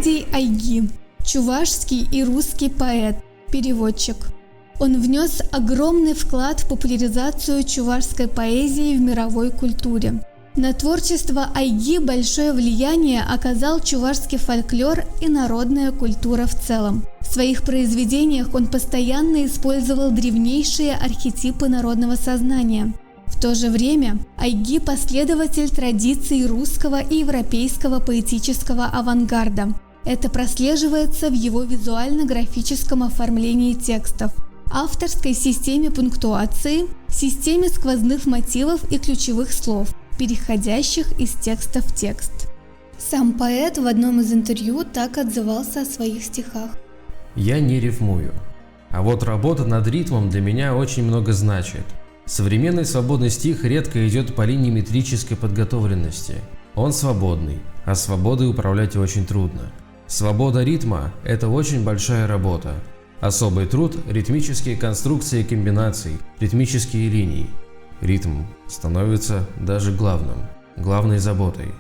Геннадий Айги, чувашский и русский поэт, переводчик. Он внес огромный вклад в популяризацию чувашской поэзии в мировой культуре. На творчество Айги большое влияние оказал чувашский фольклор и народная культура в целом. В своих произведениях он постоянно использовал древнейшие архетипы народного сознания. В то же время Айги – последователь традиций русского и европейского поэтического авангарда. Это прослеживается в его визуально-графическом оформлении текстов, авторской системе пунктуации, системе сквозных мотивов и ключевых слов, переходящих из текста в текст. Сам поэт в одном из интервью так отзывался о своих стихах. «Я не рифмую. А вот работа над ритмом для меня очень много значит. Современный свободный стих редко идет по линии метрической подготовленности. Он свободный, а свободой управлять очень трудно. Свобода ритма – это очень большая работа. Особый труд – ритмические конструкции комбинаций, ритмические линии. Ритм становится даже главной заботой».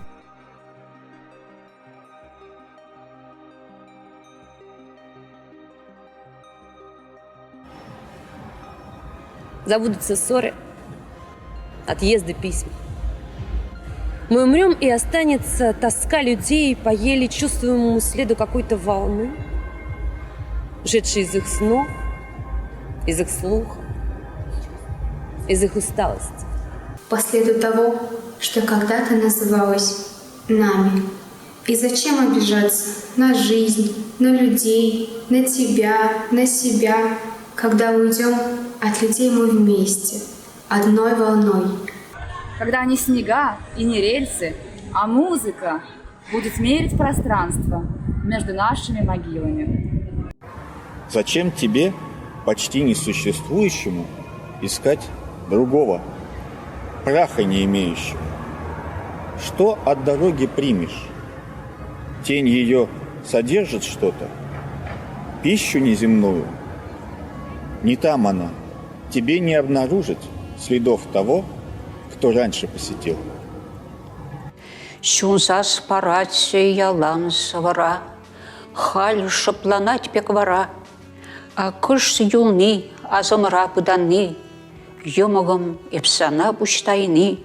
Забудутся ссоры, отъезды, письма. Мы умрем, и останется тоска людей по еле чувствуемому следу какой-то волны, ушедшей из их снов, из их слуха, из их усталости. По следу того, что когда-то называлось нами. И зачем обижаться на жизнь, на людей, на тебя, на себя, когда уйдем от людей мы вместе, одной волной. Когда не снега и не рельсы, а музыка будет мерить пространство между нашими могилами. Зачем тебе, почти несуществующему, искать другого, праха не имеющего? Что от дороги примешь? Тень ее содержит что-то? Пищу неземную? Не там она. Тебе не обнаружить следов того, кто раньше посетил. Шунсас паратсе ялан савара, халь шапланать пеквара, а кыш юлни азамара пыданни, йомагам эпсана буштайни,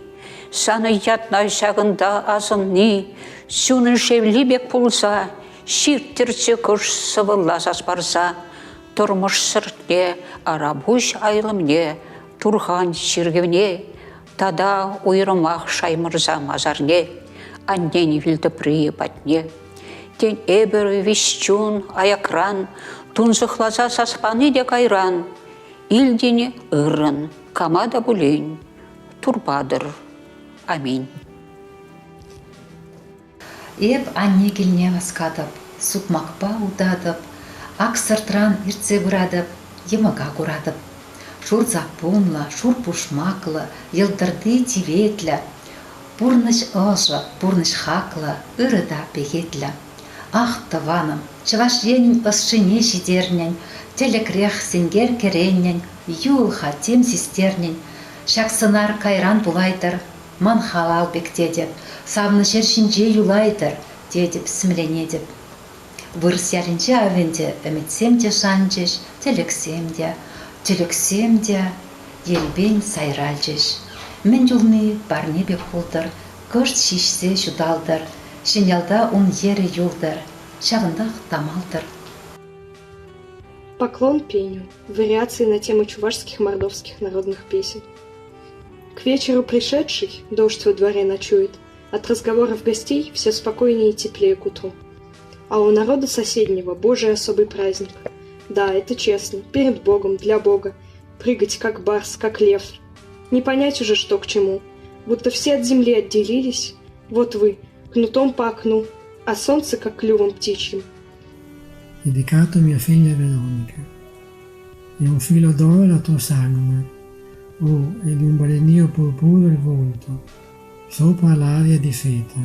сана ятнай сагында азынни, сюнын шевлибек пулса, ширттерсе кыш сывылла саспарса, тұрмыш сыртне, арабуш айлымне, турхан ширгевне, тада уйрымақ шаймырза мазарне, аннен вилді приепатне. Тен эбір вещун, аякран, тунзықлаза саспаны де кайран, илдене ырын, камада булейн, турбадыр. Аминь. Эп анне келне васкадып, сутмақпа удадып, ак сыртран иртсе бұрадып, емага құрадып. Шур запомла, шур пушмақлы, елдырды тиветлі. Бурныш ожы, бурныш хақлы, ырыда пегетлі. Ах, тываным, чываш енін ысшыне жидернен, телекрех сенгер кереннен, юл хатем систернен. Шақсынар кайран булайдыр, ман халал бектедеп, савны жершінже юлайдыр, дедіп сімленедіп. Вырс ялінже авенде, үмітсем де жанжеш, телексем де, елбен сайралжеш. Мен юлны барне бек холдыр, кышт шишсе жудалдыр, шинялда он ері юлдыр, шағындақ тамалдыр. Поклон пению. Вариации на тему чувашских мордовских народных песен. К вечеру пришедший, дождь во дворе ночует, от разговоров гостей все спокойнее и теплее к утру. А у народа соседнего Божий особый праздник. Да, это честно, перед Богом, для Бога. Прыгать как барс, как лев. Не понять уже, что к чему. Будто все от земли отделились. Вот вы, кнутом по окну, а солнце как клювом птичьим. Dedicato a mia figlia Veronica. È un filo d'oro la tua sagoma, e di un balenio purpureo il volto, sopra l'aria di seta.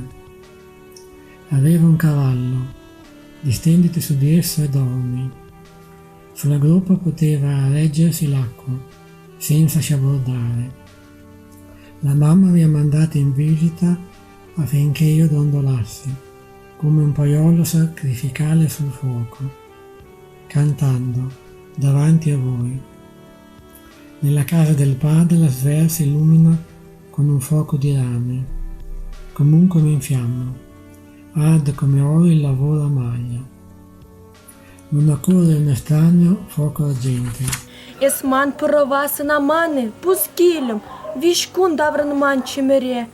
Aveva un cavallo, distenditi su di esso e dormi. Sulla groppa poteva reggersi l'acqua, senza sciabordare. La mamma mi ha mandato in visita affinché io dondolassi. come un paiolo sacrificale sul fuoco, cantando davanti a voi. Nella casa del Padre la sfera si illumina con un fuoco di rame, comunque mi infiammo, arde come oro il lavoro a maglia. Non occorre un estraneo fuoco argenteo. Esman părovasă namane, puskilem, vishkun davranman chimere,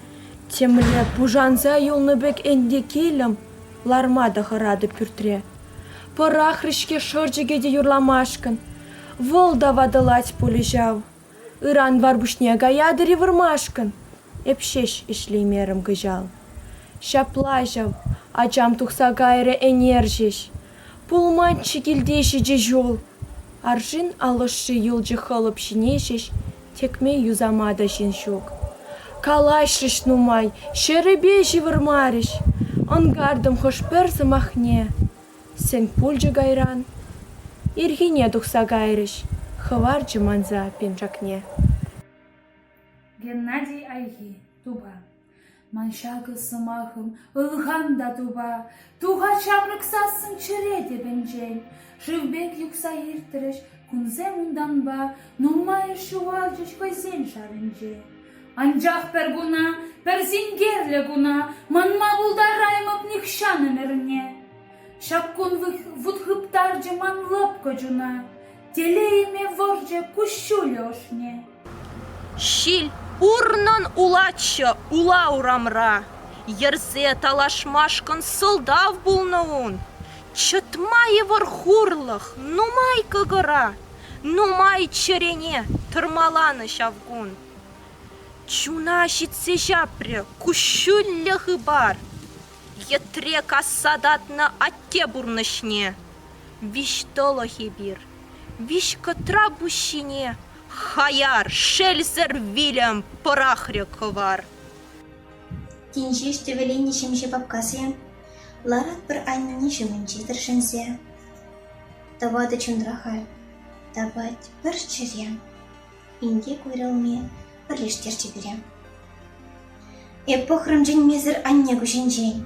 temle pujanza yolnabek endekilem, larmada harada pürtre. Порахрышке шорджигеде юрламашкан, вол давадалать полежав, Иран варбушне гаядыри вармашкан, эпшеш ишлеймером гыжал. Шаплажав, ачам тухса гайре энержеш, пулманчы килдеши же жол, аржин алышы юлжы хылып шинешеш, текме юзамада шиншок. Калашрыш нумай, шеребежи вармарыш, ангардым хошперзы махне. Сен пульджы гайран, иргине тухса гайрыш, хыварджы манза пенжакне. Геннадий Айги, туба. Маншагы сымахым, ылғанда туба. Туға шапрыксасын чыреде бенжен. Живбек юкса иртіріш, күнзе мұнданба, нумайы шувалжыш көзен шарынже. Анжақ пер гуна, пер зингерлі гуна, манма бұлдар раймып никшаны мірне. Шапкун вудхыптарджы манлып көжуна, телейме ворже кущулі ошне. Шил урнан улачы ула урамра, ерзе талашмашкын сылдав булнуун. Чытмайы вархурлых, нумай кыгыра, нумай черене тырмаланы шавгун. Чуна шитсе жапре, кущуллі бар. Етре кассадатна атте бурнышне. Виш толохи бир, виш кытра бущине, хаяр, шельзер вилям порахря ковар. Тинжеш тевелени шимше бабкасе, ларат бір айнани шимынчи тыршынсе. Тавады чундрахай, табать бір чирем, инде курылме бір лештер чеберем. Эпохрым жен мезір анне күшенжен,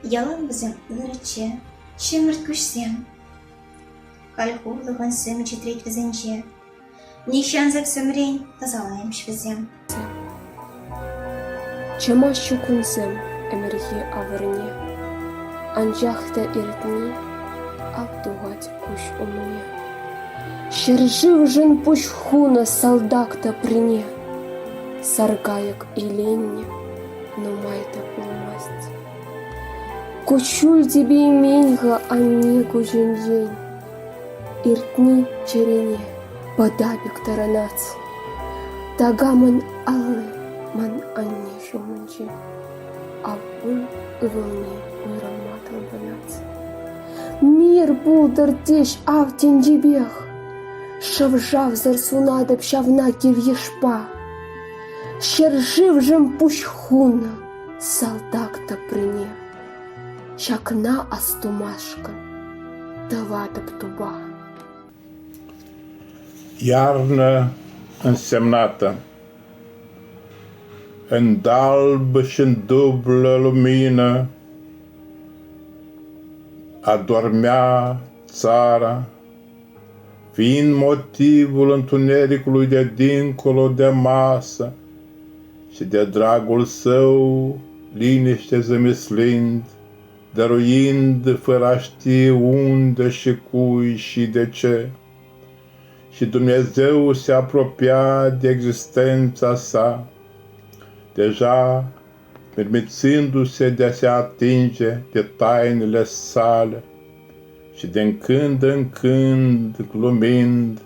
ялан бізім ұрычы, шымырт күшсем. Кальхулығын сөмі четірет візінче, нишанзак сөмірен тазалайым швізем. Чама щукунсем эмерге авырне, анжахта иртне, абдугать куш умне. Шержив жын пуш хуна салдакта прине, саргаяк иленне, но майта полмасть. Кучуль тебе именьга, а не кужиньень, иртни черене, подабик таранац. Тагаман аллы, ман анне шуманче, а бун ывылне уйраматыл банац. Мир булдар теш ав тенджибех, шавжав зарсунадып шавна кивьешпа. Шержив жем пуш хуна, салдакта прине. Шакна астумашка, davată tuba. Iarnă însemnată, în dalbă și în dublă lumină, adormea țara, fiind motivul întunericului de dincolo de masă și de dragul său liniște zămislind, dăruind fără a ști unde și cui și de ce. Și Dumnezeu se apropia de existența sa, deja permițându-se de a se atinge de tainele sale și din când în când, glumind,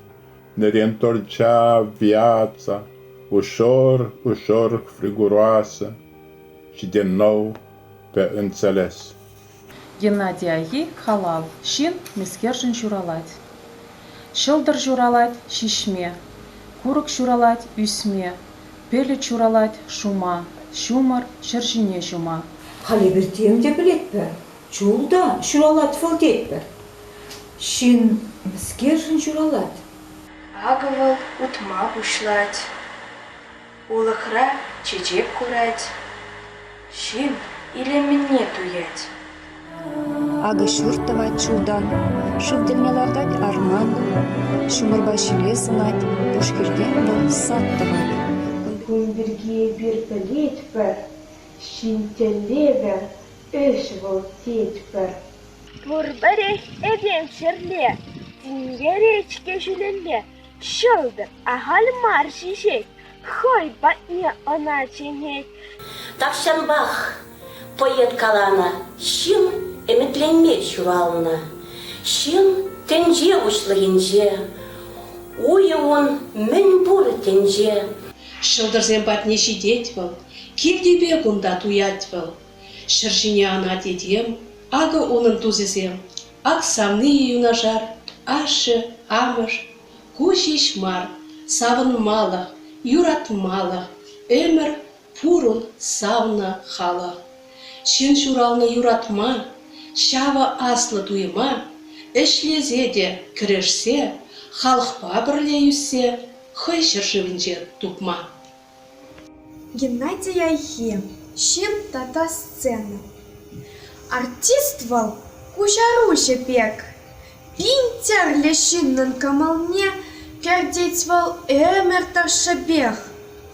ne reîntorcea viața, ușor, ușor friguroasă și din nou pe înțeles. Геннадий Айги халал, шин мискержин журалать. Шылдыр журалать шишме, курык журалать үсме, пелі журалать шума, шумар шыржине жума. Хали bir temde biletber, çulda şuralat fılgetber. Şin mskержин журалать. Агывал утма бушлать, улыхра чечек курать, шин или мне туять, Ага шуртавать чудан, шывдельмелардать арман, шумырба шиле сынать, пушкирден был саттавать. Гумберге бир пелетпер, шинтеллевер, öşvol tetper. Бурбареш эдем шерле, тинге речке жүлінде, шылдыр ағал марши жет, хой батне она ченет. Тавшанбах поет калана, шин эметленме чурална, шин тенже ушлыгенже, уйы он мен буры тенже. Шылдырзен батне шидет был, кевдебе гунда туят был. Шыржине ана дедем, ага onun тузезем, ак самны юнажар, ашы, амыш, кушиш мар, савын мала, юрат мала, өмір пурун савна хала. Шын шуралны юратма, шава аслы дуйма, эшлезеде кірешсе, халықпа бірле юссе, хой шыршывінже тупма. Геннадий Айхи, шин тата сцена. Артист вал кушаруще пек. Пинтер лещиннен камалне, пердеть вал эмертер шабех.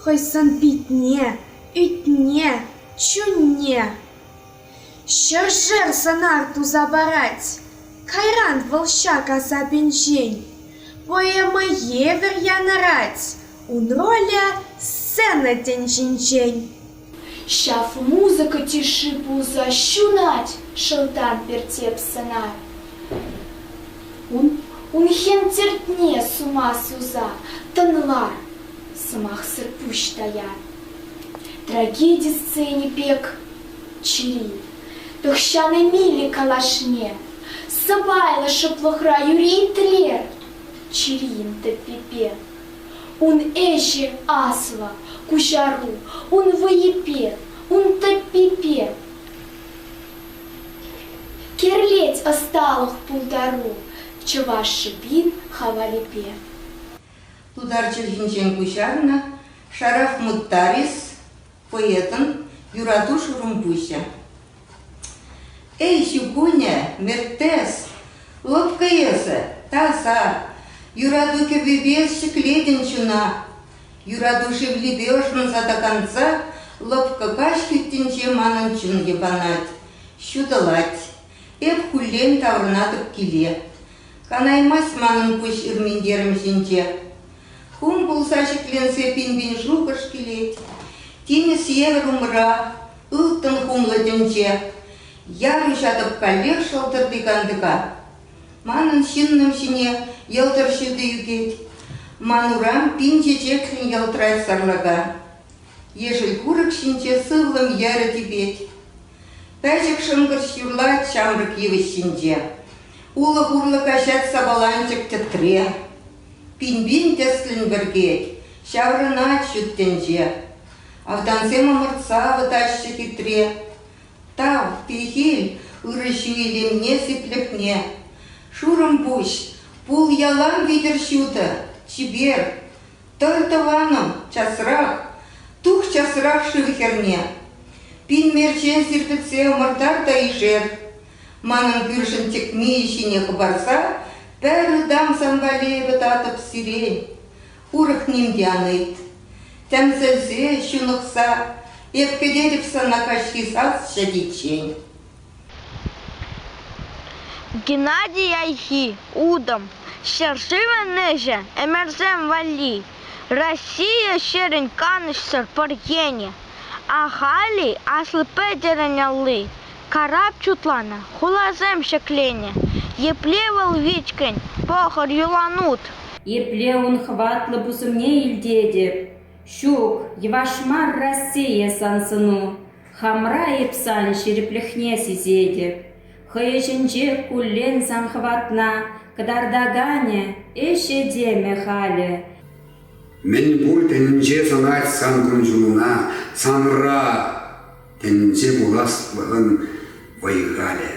Хойсан битне, ütне, чунне. Шержер санарту забарать, кайран волшака забенжень. Поэма евер я нарать, унроля сцена тенжинжень. Шаф музыка тиши пуза щунать, шылтан пертеп сценар. Он хен тертне с ума сюза, тонлар, сымах сырпущ таяр. Трагедии сцене пек чили, пехщаной мили калашне, сабайла шаплохра юрин тлер, чирин те пипе. Он эще асла, кушару, он воепе, он топипе. Керлеть осталых пулдару, чуваш шибин хавалипе. Тударчыл хинчен кушарна, Шараф Муттарис, поэтын, юратуш румпуся. Эй, щукуня, мертес, ловкаеса, таса, юраду кебебес шекледен чуна, юраду шевлебешн за до конца, ловка кашкеттенче манын чун ебанать, щудалать, эп хуллен таврнатып киле, канаймас манын пуш ирмендерым жинче. Хум булса шекленсе пинбин жукаш келет, тени север умра, ылтын хумлы дінче, яру жатып каллех шалтырды кандыка. Манын шинным шине елтыр шуды югет, манурам пинче чеклин елтрай сарлага. Ешіл курык шинче сывлым яры тибет. Пәжік шынгыр шурлат шамрык евы шинче, улы хурлы кашат сабаланчык тетре. Пинбин теслин бергет, шаврына чуттенже, автансема мырца вытащы хитре. Тав, пихиль, ырышу илемне сыплехне. Шурым буш, пул ялан видер шута, чибер. Тартаваным, часрах, тух часрах шывхерне. Пин мерчен сирпеце мырдар та ижер. Манын кюршын текме ишине хабарса, пәрі дам самбале бітатып сирен. Урық немде аныйт. Тәмсілзе шунықса, епкедеріпса на кашки сас шадичень. Геннадий Айхи, удом, шершива неже, эмерзем вали. Россия шерен канышсыр паргене, ахали аслы педеренялы. Караб чутлана, хулазем шеклене, еплевал вичкань, похор юланут. Еплеун хватлы бусымне илдедеп, щук, евашмар Россия сансыну, хамра епсан шереплехне сизедеп. Хыешінже куллен сан хватна, кадардагане, эше деме халі. Мен бұл тенінже санайт сан күнжуына, санра тенінже бұласлығын вайғалі.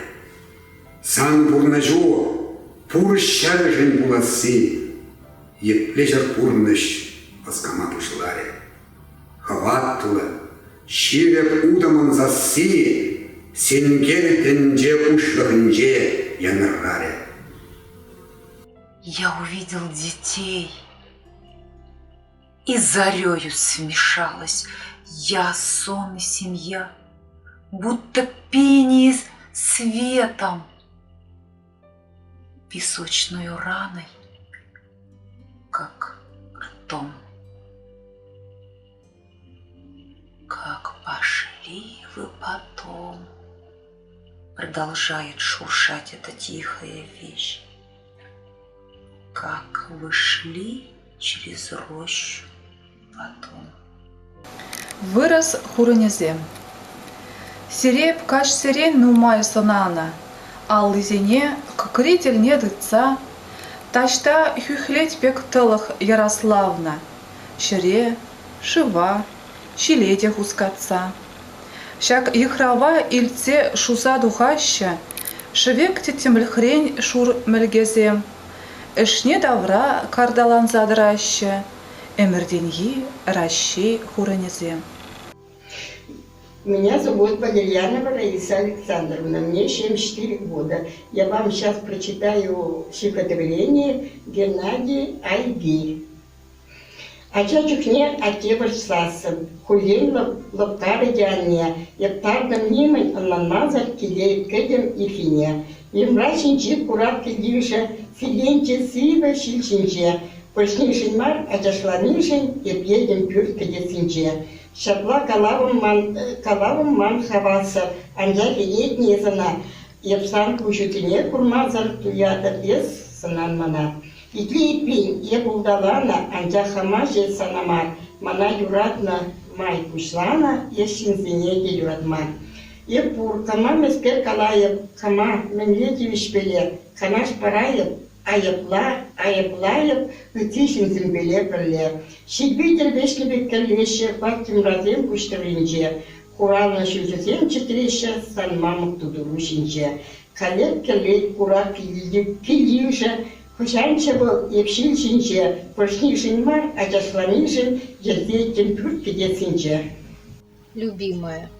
Сан бұрнажу, пұрышшар жын бұласы, еплежар пұрныш васкама пұшылары. Хаваттылы, ширеп удамын засы, Сенгер тенже ушлынже янраре. Я увидел детей, и зарею смешалась я, сон и семья, будто пение светом, песочную раной, как ртом. Как пошли вы потом, продолжает шуршать эта тихая вещь. Как вы шли через рощу потом. Вырос Хуранезе. Сирей пкаш сирень нумай сонана, а лызене кокритель не дыца, ташта хюхлеть пек тылых Ярославна, шире, шива, щелетя хускатца. Щак ихрава ильце шуза духаща, шевек тетемль хрень шур мельгезем, эшне давра кардалан задраща, эмерденьи ращей Хуранезе. Меня зовут Валерьянова Раиса Александровна, мне 74 года. Я вам сейчас прочитаю стихотворение Геннадия Айги. Ачачухне атеваш сасым, хулен лаптары дяне, яптардым немын аннаназар килей кедем ифине. Емрачинчи курап кедиша, филенче сыва шильчинче, пошнишин мар ачашланишин, епедем пюрт кедесинче. Шапла калавым ман хаваса, анжаки етне зана, епсан кушутине курмазар туяда без санан мана. Итли пин, е булдалана, анжа хамаже санамар, мана юратна май кушлана, е шинзинеге юратмар. Е пур, кама меспер калаев, кама менлети вишпеле, канаш параев, аяплаев, ытишин зимбеле перле. Щитбитер вешкебек керлеше, бактим разем куштырынже, курална шүзесен четреше, сан мамык тудурушинже. Калеп келет кура пилиуше, хушанче был епшилшинже, пошнишин мар, ачашланишин, ердейтен пюрт кедесинже. Любимая,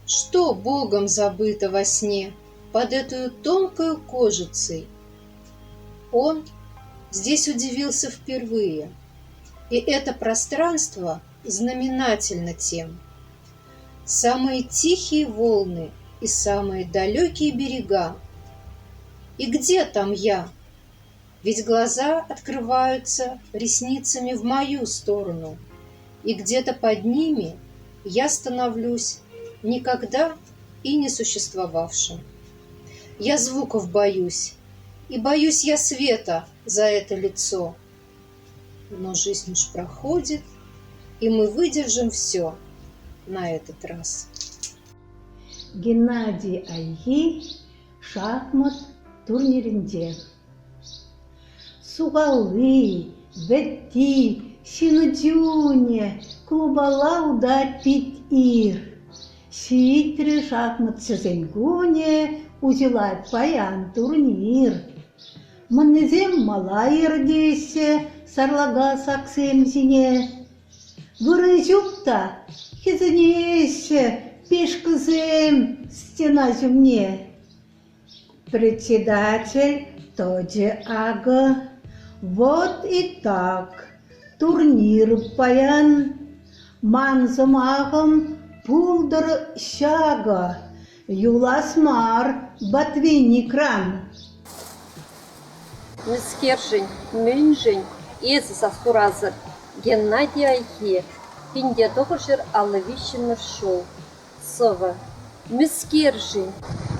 что Богом забыто во сне под этой тонкой кожицей? Он здесь удивился впервые, и это пространство знаменательно тем. Самые тихие волны и самые далекие берега. И где там я? Ведь глаза открываются ресницами в мою сторону, и где-то под ними я становлюсь никогда и не существовавшим. Я звуков боюсь, и боюсь я света за это лицо. Но жизнь уж проходит, и мы выдержим все на этот раз. Геннадий Айги шахмат турнирінде. Суғалы, бәтті, шинудюне, клубала удать пить ир. Шитры шахмат сезенгуне узелать паян турнир. Манезем мала ердесе, сарлага саксем зине. Вырызюкта хизенесе, пешкызем стена земне. Председатель тоже ага. Вот и так, турнир паян, ман замахом пулдыр щага, юласмар батвинни кран. Мискержень, мюнжень, езі сасуразыр, Геннадий Айги, пинде доғышыр алывищен шоу. Сова, мискержень,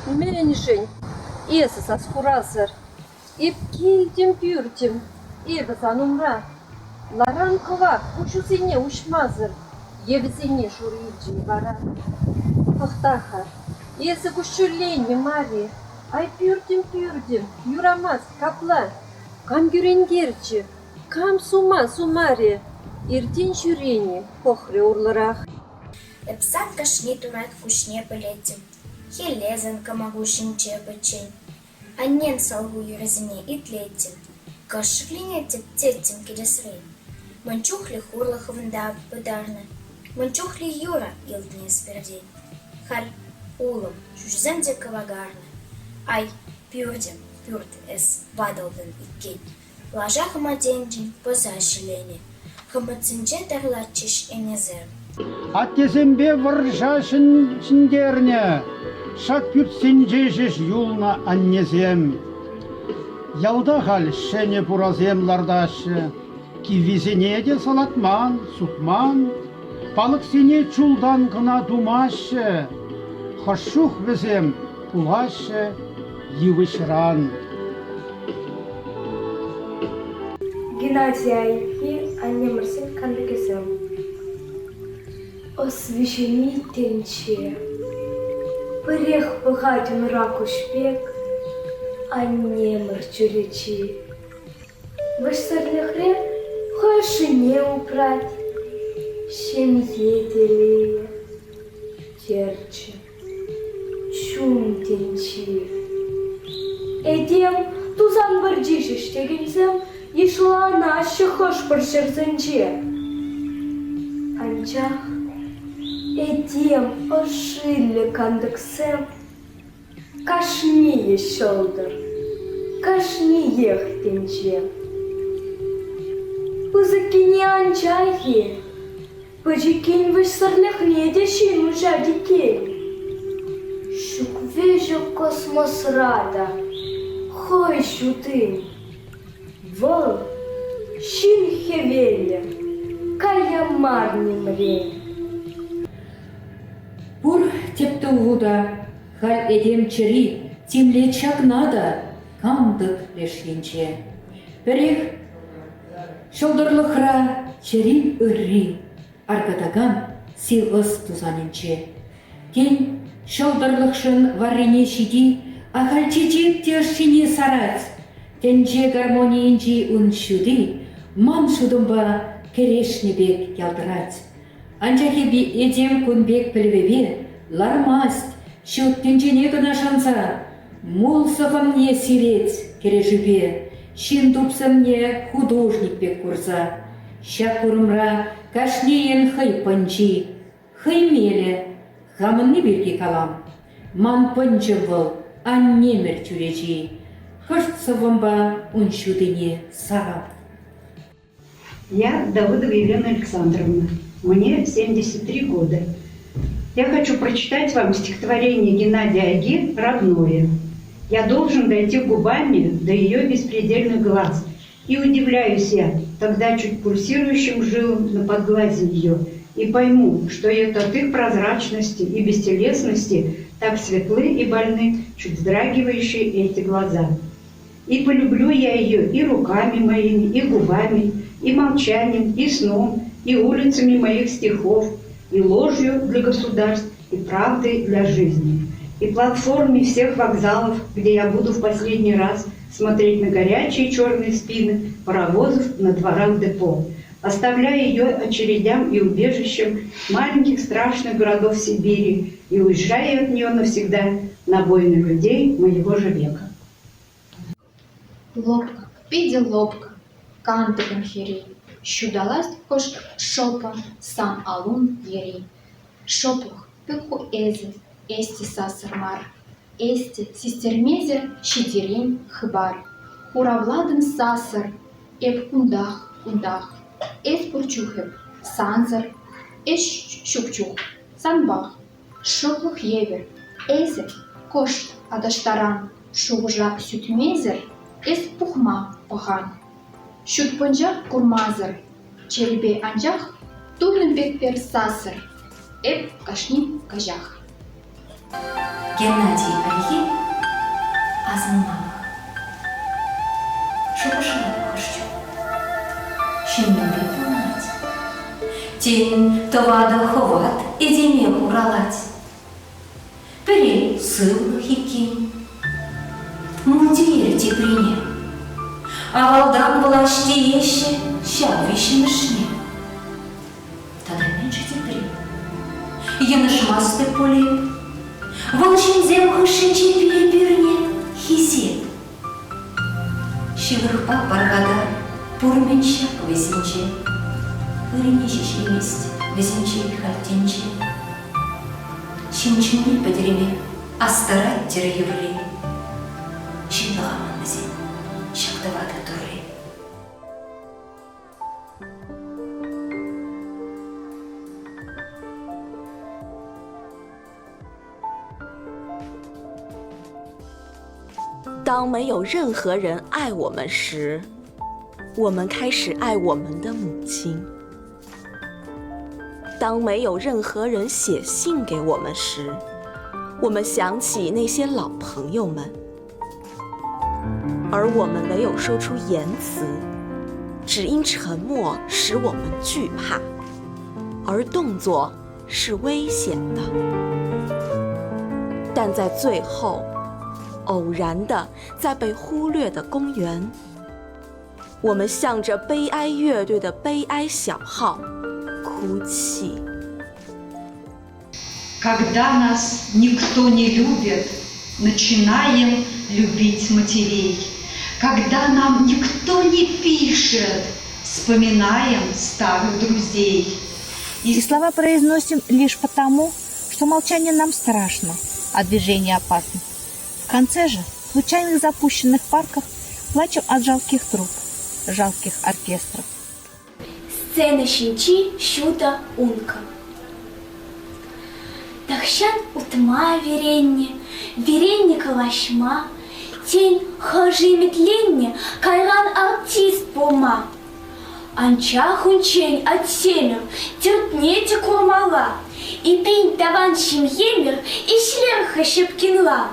мюнжень, езі сасуразыр, еп келдім-пүрдім, ебі занымра. Ларан кыва, ұшусене ұшмазыр, ебізене шурыйджын бара. Қықтаха, езі күшүрлене мари, ай пүрдім, юрамаз, капла, кам гюренгерчі, кам сумари, ирден жүрені, похры урлырах. Эпсан кашни турат кушне полетим, хелезен камагушин чепачень. Аннен салгу юрезіне итлетін, кашықлине теттен келесрей. Манчухли хурлаховында бұдарны, манчухли юра елдіне спердей. Халь, улым, жүзенде кывагарны. Ай, пюрдем, пюрд эс вадалдын иккен. Лажа хымаденджин поза шилене. Хымыцынче тарлатчиш энезем. Аттесембе варжашын шиндерне, шак пютсенжешеш юлна аннезем. Ялда хал шене пураземлардашы, кивизене де салатман, сукман, палық сене чулдан гына думашы, хашух везем пулашы, йывышран. Геннадий Айхи, аннемырсен кандыкесем. Освещенительнче, пырех пыхатин ракушпек, аннемыр чуречи. Вышсарлихре хошине упрать, семье телея, терче, чумтенчи. Эдем тузан бардишиш тегензем, ешла наша хош паршерзенче. Анчах эдем ошилле кандыксем, кашмие шолдыр, кашмие хтенче. Пузыкине анчахи, пыжикин вышсарлихне дешин ужадикень. Шуквежо космос рада, хой шутын. Вол, шин хевеле, кая марни мрень. Пур тепті ұғуда, хал едем чыри, тимле чакнада, кандык лешкенче. Перех шылдырлықра чырин үрри, аркадаган силғыз тузанынче. Кен шылдырлықшын варрине шиди, ахал чечек тершине сарать. Тенче гармонийинчи уншуди, ман шудымба керешнебек ялдырать. Анчахи би едем кунбек пілвеве, лармасть, шут тенчене гына шанса, мул сығымне сирет кережібе, шин тупсымне художник бек курса. Ща курымра кашнеен хый панчи, хый меле, хамынны берге калам. Ман панчы был, аннемер чуречи. Кажется, уншудыне сарап. Я Давыдова Елена Александровна. Мне 73 года. Я хочу прочитать вам стихотворение Геннадия Айги «Родное». Я должен дойти губами до ее беспредельных глаз. И удивляюсь я тогда чуть пульсирующим жилам на подглазе ее, и пойму, что это от их прозрачности и бестелесности так светлы и больны чуть вздрагивающие эти глаза. И полюблю я ее и руками моими, и губами, и молчанием, и сном, и улицами моих стихов, и ложью для государств, и правдой для жизни, и платформой всех вокзалов, где я буду в последний раз смотреть на горячие черные спины паровозов на дворах депо, оставляя ее очередям и убежищам маленьких страшных городов Сибири и уезжая от нее навсегда на бойны людей моего же века. Лобка, піде лобка, кантиком хірі, що далась кош шопа сам алун єрі. Шопух, пиху ези, есті сасырмар, есті систермезе щедерен хыбар. Хуравладын сасыр, еп ундах, ес пурчухеп, санзыр, ес щукчух, санбах, шоплых евер, ези, кош адаштаран, шуғжа сүтмезер, ес пухма пахан. Шут пынжак курмазыр, черебе анжақ, тулын бекпер сасыр, эп кашни кажах. Геннадий Айги азынмақ. Шуғышыға көшчу. Шенмен пулнать. Тен товада ховат едеме уралать. Пере сыл хикин. Мудиер теприне. Авалдан влашти еше ща вишенышне. Тогда меньше тепри. Енышмасты поле. Волчинзем хышинче пиле-пирне хизет. Шивырхпа баргада пурменчак везинче. Хырине шешемест везинче хартинче. Чинчинни подереме, астарат тер юрли. Чинлагаман зин, шактавады туры.当没有任何人爱我们时，我们开始爱我们的母亲。当没有任何人写信给我们时，我们想起那些老朋友们，而我们没有说出言辞，只因沉默使我们惧怕，而动作是危险的。但在最后，偶然的在被忽略的公园，我们向着悲哀乐队的悲哀小号哭泣。Когда нас никто не любит, начинаем любить матерей. Когда нам никто не пишет, вспоминаем старых друзей. И слова произносим лишь потому, что молчание нам страшно, а движение опасно. В конце же, в случайных запущенных парках, плачем от жалких труп, жалких оркестров. Сцена щенчи щута унка. Тахшан утма веренне калашма, тень хожи метленне, кайран артист пома. Анча хунчень от семер, тертнете курмала, и пень таван щемьемер, и шлерха щепкинла.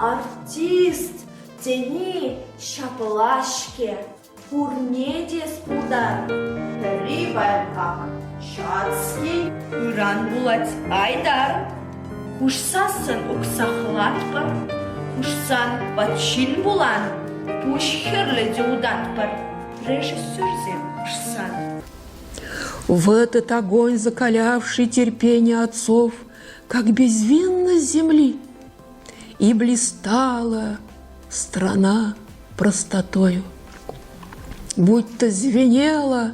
Артист тени шаплашке, курнете спудар, рибай как шацкий, уран булать айдар. Кушсасын уксахлатпар, кушсан подчин булан, пуш херле деудатпар, режиссерзе кушсан. В этот огонь, закалявший терпение отцов, как безвинность земли, и блистала страна простотою, будто звенела,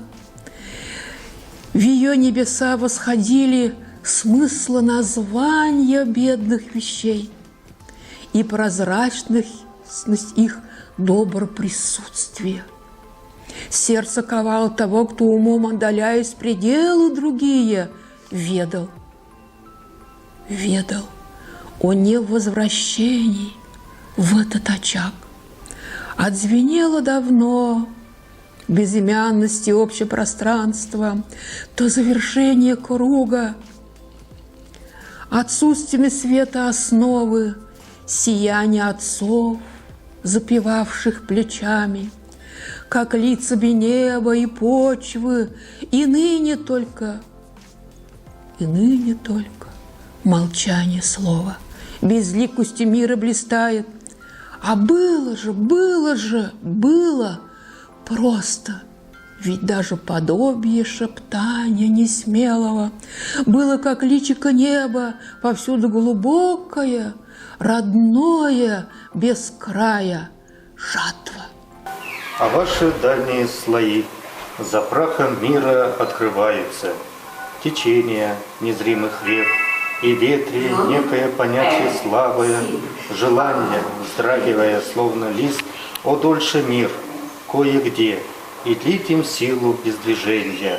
в ее небеса восходили смысла названия бедных вещей и прозрачность их доброприсутствия. Сердце ковало того, кто умом, отдаляясь пределы другие, ведал о невозвращении в этот очаг. Отзвенело давно безымянности общепространства, то завершение круга, отсутствие света основы, сияние отцов, запевавших плечами, как лица бы неба и почвы, и ныне только молчание слова, безликостью мира блистает. А было просто, ведь даже подобие шептания несмелого было, как личико неба, повсюду глубокое, родное, без края жатва. А ваши дальние слои за прахом мира открываются, течения незримых рек, и ветре некое понятие слабое, желание, вздрагивая, словно лист, о дольше мир, кое-где, и длить им силу без движения,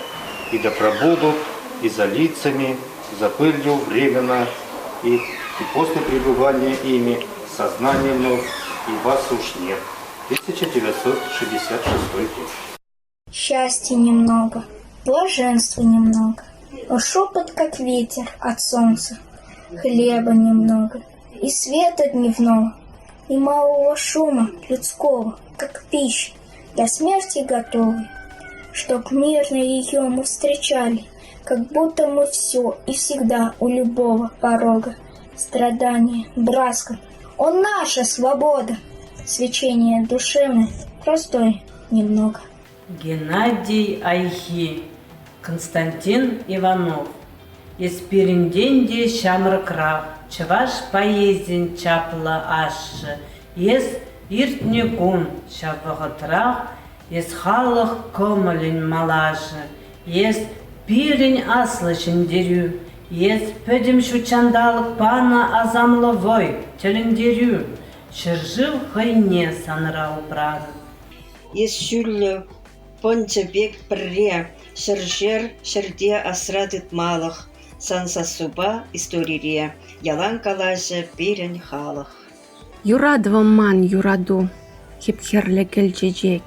и да пробудут и за лицами, за пылью временно, и после пребывания ими сознание вновь, и вас уж нет. 1966 год. Счастья немного, блаженства немного, шепот, как ветер от солнца, хлеба немного, и света дневного, и малого шума людского, как пища, для смерти готовы, чтоб мирно ее мы встречали, как будто мы все и всегда у любого порога. Страдание, братство, о наша свобода, свечение душевное, простое немного. Геннадий Айхи, Константин Иванов. Из Перенденди Шамракрав, Чаваш поезден чапла ашши, Ес иртнекун шапахатрах, Ес халах комалин малаши, Ес пирень аслышын дерю, Ес пөдім шучандалық пана азамловой, телендерю, шыржыл хайне санырау прады. Ес шүрлі пончабек бірре, шыржер шырде асрадыт малық, сансасуба историре, ялан калажы берін халық. Юрадывам ман юраду, хипхерле келчежек,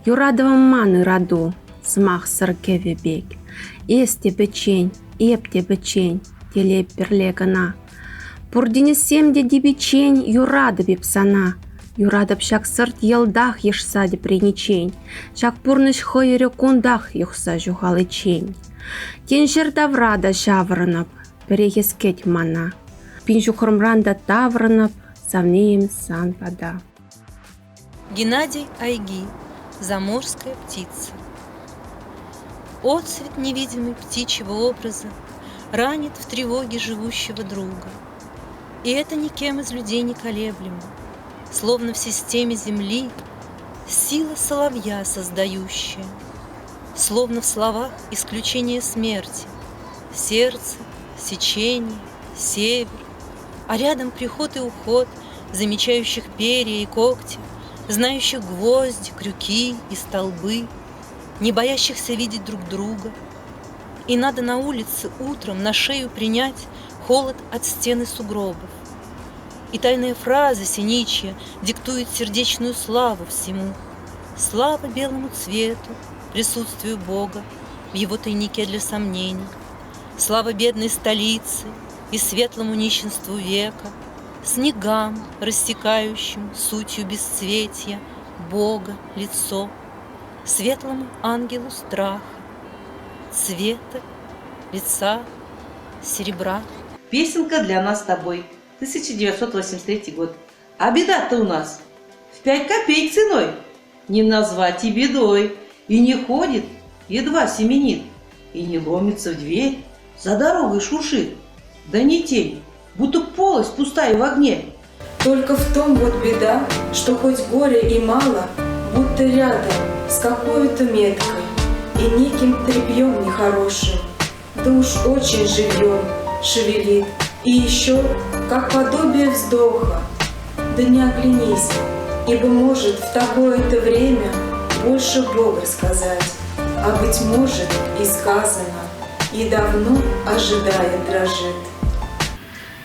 юрадывам ман ираду, смах сыркеве бек. Есте бечень, епте бечень, телеп перлегана. Пурдинесем де дибечень, юрады бепсана. Юрадып шак сырт елдах ешса де приничень, шак пурныш хойре кундах юхса жухалы чень. Теншер даврада шаврынып, перехескеть мана. Пинжу хромранда таврынып, сомнеем сан вода. Геннадий Айги. Заморская птица. Отцвет невидимый птичьего образа ранит в тревоге живущего друга. И это никем из людей не колеблемо, словно в системе земли сила соловья создающая, словно в словах исключение смерти, сердце, сечение, север, а рядом приход и уход замечающих перья и когти, знающих гвозди, крюки и столбы, не боящихся видеть друг друга. И надо на улице утром на шею принять холод от стены сугробов. И тайная фраза синичья диктует сердечную славу всему. Слава белому цвету, присутствию Бога в его тайнике для сомнений. Слава бедной столице и светлому нищенству века, снегам, рассекающим сутью бесцветья Бога лицо, светлому ангелу страха, цвета, лица, серебра. Песенка для нас с тобой. 1983 год. А беда-то у нас в 5 копеек ценой. Не назвать и бедой. И не ходит, едва семенит. И не ломится в дверь, за дорогой шуршит. Да не тень, будто полость пустая в огне. Только в том вот беда, что хоть горе и мало, будто рядом с какой-то меткой и неким тряпьем нехорошим, да уж очень живьем шевелит. И еще, как подобие вздоха, да не оглянись, ибо может в такое-то время больше Бога сказать, а быть может и сказано, и давно ожидая дрожит.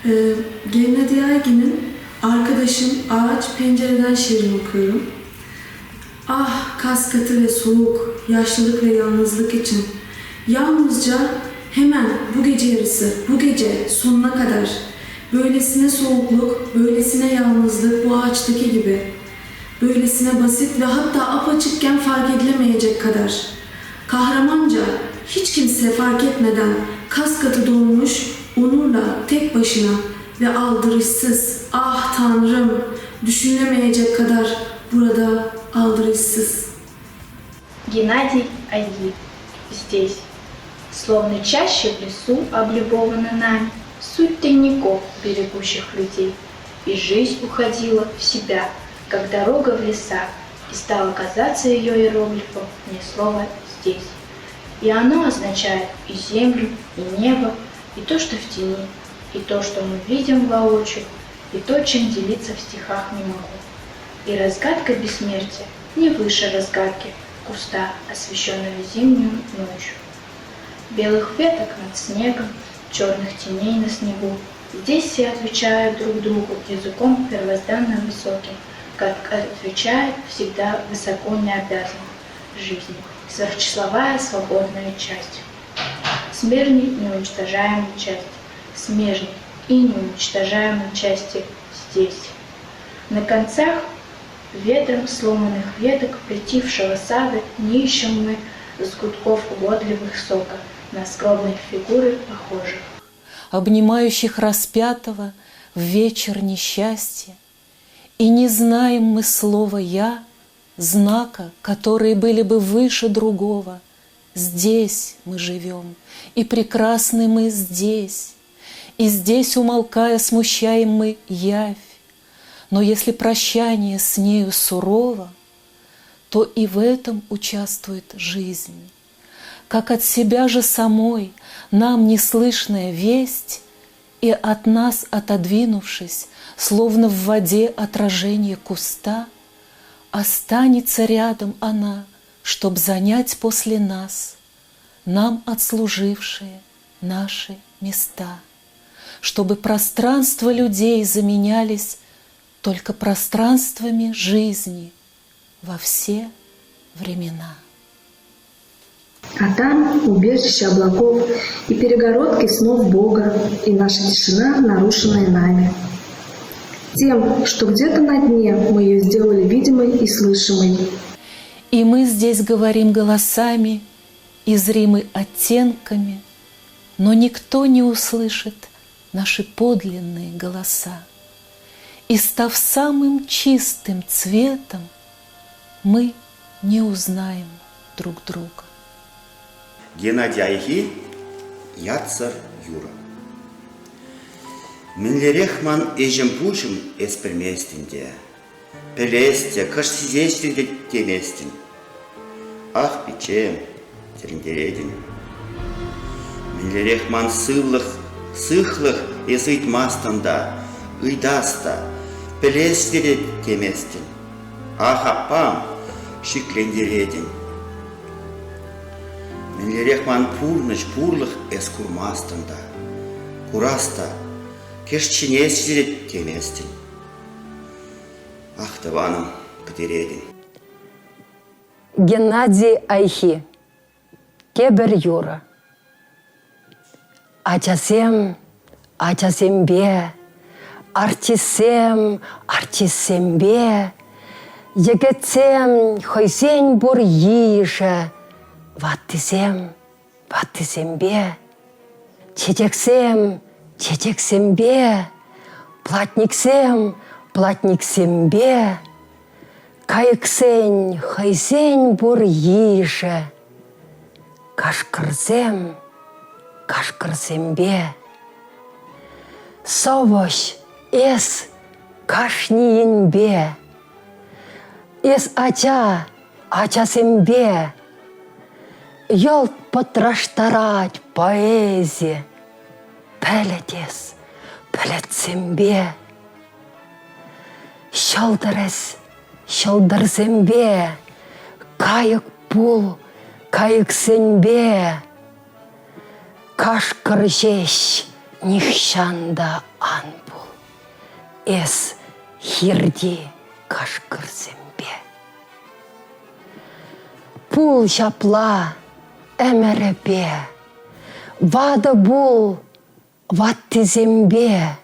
Gennady Aygin'in Arkadaşım Ağaç Pencereden şiirini okuyorum. Ah kas katı ve soğuk, yaşlılık ve yalnızlık için. Yalnızca hemen bu gece yarısı, bu gece sonuna kadar. Böylesine soğukluk, böylesine yalnızlık bu ağaçtaki gibi. Böylesine basit ve hatta apaçıkken fark edilemeyecek kadar. Kahramanca hiç kimse fark etmeden kas katı dolmuş, onurla tek başına ve aldırışsız, ah Tanrım, düşünülemeyecek kadar burada aldırışсыз. Геннадий Айги. Здесь, словно чаще в лесу, облюбованы нами, суть тайников, берегущих людей. И жизнь уходила в себя, как дорога в леса, и стало казаться ее иероглифом не слово «здесь». И оно означает и землю, и небо, и то, что в тени, и то, что мы видим воочию, и то, чем делиться в стихах не могу. И разгадка бессмертия не выше разгадки куста, освещенного зимнюю ночью. Белых веток над снегом, черных теней на снегу. Здесь все отвечают друг другу языком первозданно высоким, как отвечает всегда высоко необязанным жизни, сверхчисловая свободная часть. Смежной неуничтожаемой части, смежной и неуничтожаемой части здесь. На концах ветром сломанных веток притихшего сада не ищем мы сгустков угодливых сока на скромные фигуры похожих. Обнимающих распятого в вечер несчастья, и не знаем мы слова «я», знака, которые были бы выше другого. Здесь мы живем, и прекрасны мы здесь, и здесь, умолкая, смущаем мы явь. Но если прощание с нею сурово, то и в этом участвует жизнь. как от себя же самой нам неслышная весть, и от нас отодвинувшись, словно в воде отражение куста, останется рядом она, чтоб занять после нас, нам отслужившие наши места, чтобы пространства людей заменялись только пространствами жизни во все времена. А там убежище облаков и перегородки снов Бога, и наша тишина, нарушенная нами. Тем, что где-то на дне мы ее сделали видимой и слышимой. И мы здесь говорим голосами и зримы оттенками, но никто не услышит наши подлинные голоса. И став самым чистым цветом, мы не узнаем друг друга. Геннадий Айхи, Яцар Юра. Минлерехман эжемпушим эсперместинде, пелесте, кашсизестинде теместин. Ах, печем, терендередин. Минлерехман сыхлых эсыйтмастанда, ыйдаста, пелесте теместин. Ах, апам, шиклендередин. Минлерехман пурлых эскурмастанда, кураста, кешчине сидит теместин. Ах, таваном катередин. Геннадий Айхи, Кебер Юра. Ачасем, ачасембе, артисембе, егетсем, хойсень бур ише, ваттисембе, чечексембе, платниксембе, кайыксень, хойсень бур ише, кашкырсембе, совощ эс кашниенбе, эс ачасембе, ёлт потраштарать поэзия, пелетес, пелетсембе, щолдырсембе, кайык пул, кайыксембе, кашкыр жеш, нихшанда анбул, эс хирди кашкырсембе. Пул шапла, эмерепе, вада бул, ваттизембе,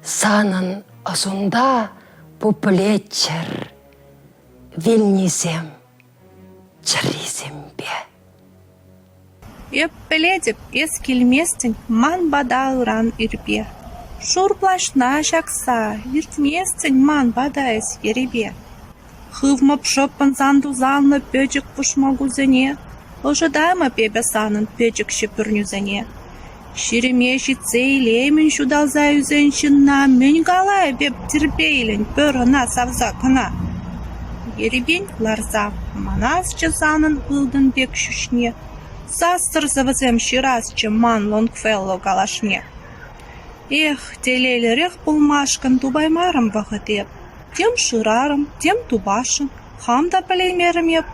санын осунда пуплетчер, вильнизем, чризембе. Эппеледіп ескелместін ман бада ұран ирбе. Шурплашна жақса, ертместін ман бада ес еребе. Хывмап шоппан санду залны пөчік пушмагузене, ожидайма пебе санын пөчік шепірнюзене. Ширеме житсей леймін шудалза үзеншінна, мен галай беп терпейлін пөріна савза кына. Еребен ларза, манас часанын ылдын бек шүшне, састыр завызем ширасчы ман лонгфелло галашне. Эх, телелерех пулмашкан тубаймарым вахытеп, тем ширарым, тем тубашын, хамда палеймерім еп.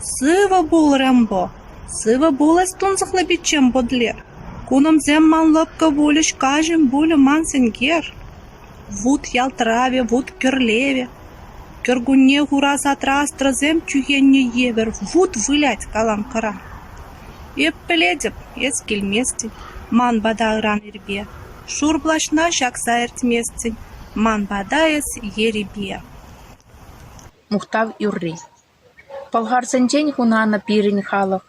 Сыва бул рэмбо, сыва бул эстунзықлы бичем бодлер. Куным зем ман лапка вуліш кажем булі ман сенгер. Вуд ялтраве, вуд керлеве. Кергуне гурас атрастра зем чуенне евер, вуд вылять калам кара. Эппеледіп, ескелместін, ман бада ыран ирбе. Шурблашна жақса эртместін, ман бада ес еребе. Мухтав Юрри. Полгарсенчен хунана пирин халық,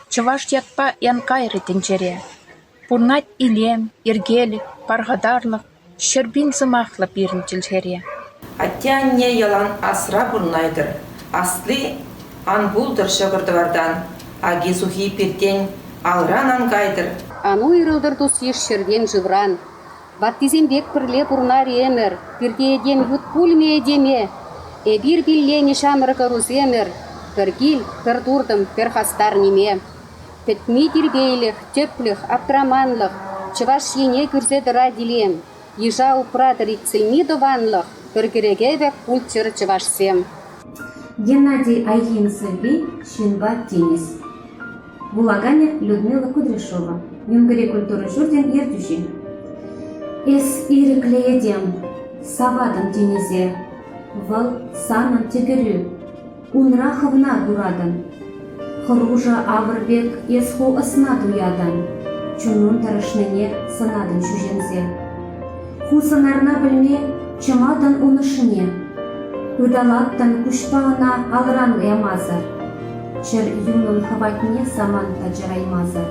чываш ятпа янкайры тенчере. Пурнать илем, иргелик, паргадарлық, шербин сымақлы пирин тілшере. Аттянне ялан асра бурнайдыр, аслы анбулдыр шығырдывардан, аги сухи пиртен алран ангайдыр. Ану ирылдыр тус ешшерген жывран, ваттизембек пірле пурнар емер, пирте едем ют пульме едеме, эбир билле нишамыр каруземер, піргил, пірдурдым, пірхастар неме. Петми дербейлих, теплых, аптраманлых, чываш ене күрзеді радилем. Ежа упрадыр икцельми дованлых, пергерегеве пульчыр чывашсем. Геннадий Айгин Сергей, Шинба Тенис. Булагане Людмила Кудряшова. Юнгаре культуры журден ертющий. Эс иреклеедем, савадан тенизе, вал санан тегерю, унраховна гурадан. Хружа аврбек эсху осна дуядан, чунун тарашныне санадан чужензе. Хусанарна білме чамадан унышыне, удалаттан кушпағына алран ямазар. Чыр юнын хаватне саман таджараймазар,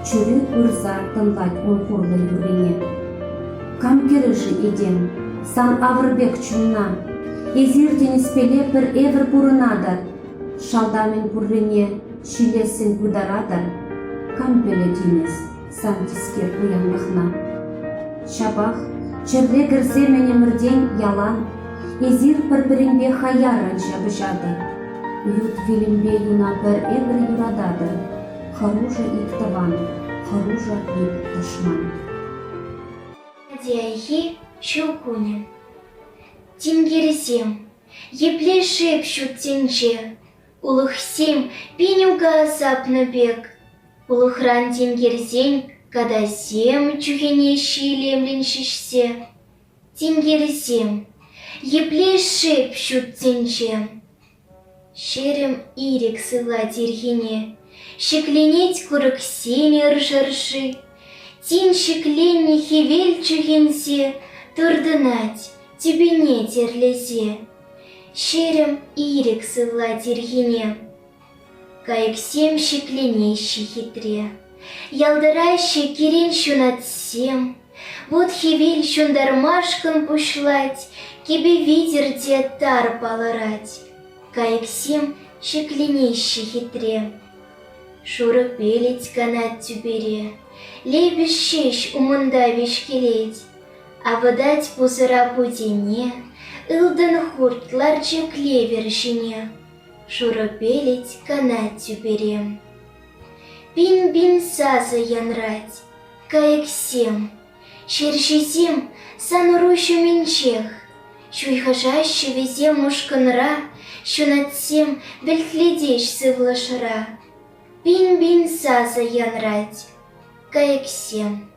чүрі урза тынлать унхурлы юрине. Камкерыши идем, сан аврбек чунна, езирден испеле бір евр бурынадар, шалдамен бурлыне шилесін бударадар, кампеле тинес, сан тискер уянлықна. Шабах, чырле гірземене мірден ялан, езир бір-бірінбе хаяран шабышадар. Ют вилимбе юна бір евр юрададыр, харужа иктаван, харужа ик дышман. Дяйхи щелкунин. Тингерзем, епле шепчут тенже, улыхсем пенюга азапны бег. Улыхран тингерзень, когда зем чухене щилемлен шишсе. Тингерзем, епле шепчут тенже. Шерем ирик сыла дерхине, щекленеть курыксене ржарши. Тин щекленне хевель чухенсе, турдынать тебе не терлезе. Шерем ирик сыла дерхине, кайыксем щекленещи хитре. Ялдыращи кирен щунат сем, вот хевель щундармашкан пушлать, кебе видер те тар палырать. Кайыксем щекленещи хитре. Шуры пелить канат тюбере, лебеш щещ умында вешкелеть, а выдать пузыра пудене, ылдын хурт ларче клевер жіне. Шуры пелить канат тюбере. Бин-бин сазы янрать, кайыксем, щершизем санрущу менчех, шуйхажащу везе мушканра, щунатсем бельтледещ сывлашыра. Бин-бин сазы янрать, кайыксем.